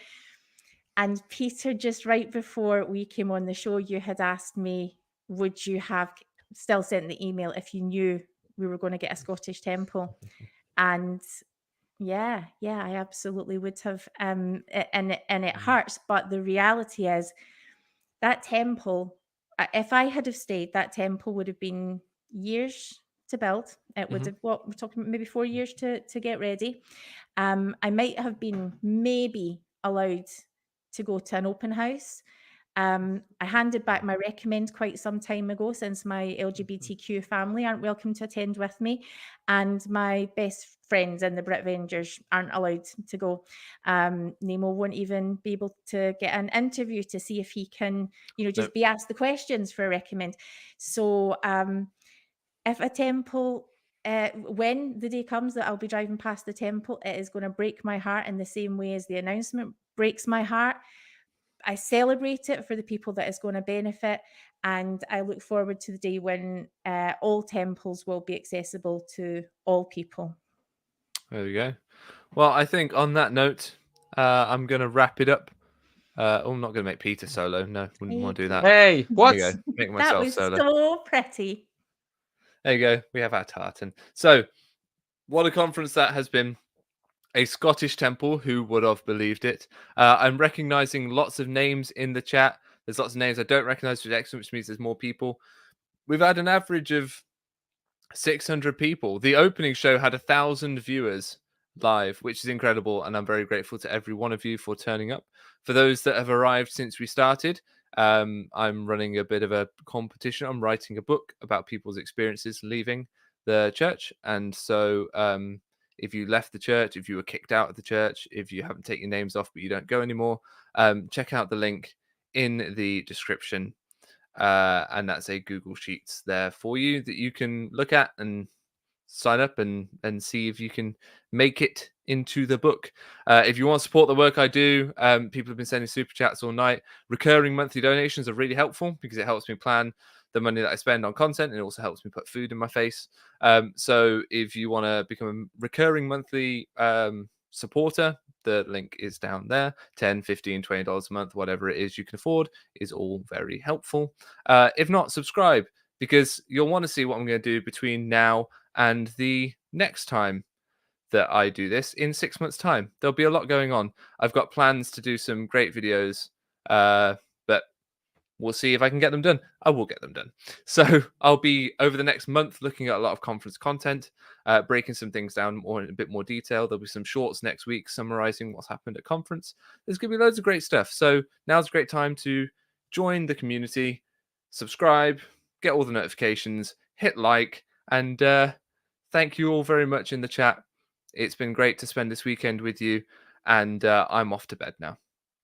Speaker 7: And Peter, just right before we came on the show, you had asked me, would you have still sent the email if you knew we were going to get a Scottish temple? And yeah, I absolutely would have. And it hurts, but the reality is that temple, if I had have stayed, that temple would have been years to build. It would have, we're talking maybe 4 years to get ready. I might have been maybe allowed to go to an open house. I handed back my recommend quite some time ago, since my LGBTQ family aren't welcome to attend with me, and my best friends in the Brit Avengers aren't allowed to go. Nemo won't even be able to get an interview to see if he can, just be asked the questions for a recommend. So if a temple, when the day comes that I'll be driving past the temple, it is going to break my heart in the same way as the announcement breaks my heart. I celebrate it for the people that it's going to benefit, and I look forward to the day when all temples will be accessible to all people.
Speaker 4: There we go. Well, I think on that note, I'm going to wrap it up. I'm not going to make Peter solo. No, wouldn't want to do that.
Speaker 5: Hey, what?
Speaker 4: There you go. Make
Speaker 7: That
Speaker 4: myself
Speaker 7: was
Speaker 4: solo.
Speaker 7: so pretty.
Speaker 4: There you go. We have our tartan. So, what a conference that has been. A Scottish temple, who would have believed it? I'm recognizing lots of names in the chat. There's lots of names I don't recognize, which is excellent, which means there's more people. We've had an average of 600 people. The opening show had 1,000 viewers live, which is incredible, and I'm very grateful to every one of you for turning up. For those that have arrived since we started, I'm running a bit of a competition. I'm writing a book about people's experiences leaving the church, and so if you left the church, if you were kicked out of the church, if you haven't taken your names off but you don't go anymore, check out the link in the description. And that's a Google Sheets there for you that you can look at and sign up and see if you can make it into the book. If you want to support the work I do, people have been sending super chats all night. Recurring monthly donations are really helpful because it helps me plan the money that I spend on content, and it also helps me put food in my face. So if you want to become a recurring monthly supporter, the link is down there. $10, $15, $20 a month, whatever it is you can afford, is all very helpful. If not, subscribe, because you'll want to see what I'm going to do between now and the next time that I do this in 6 months' time. There'll be a lot going on. I've got plans to do some great videos, but we'll see if I can get them done. I will get them done. So I'll be, over the next month, looking at a lot of conference content, breaking some things down in a bit more detail. There'll be some shorts next week summarizing what's happened at conference. There's going to be loads of great stuff. So now's a great time to join the community, subscribe, get all the notifications, hit like, and thank you all very much in the chat. It's been great to spend this weekend with you, and I'm off to bed now.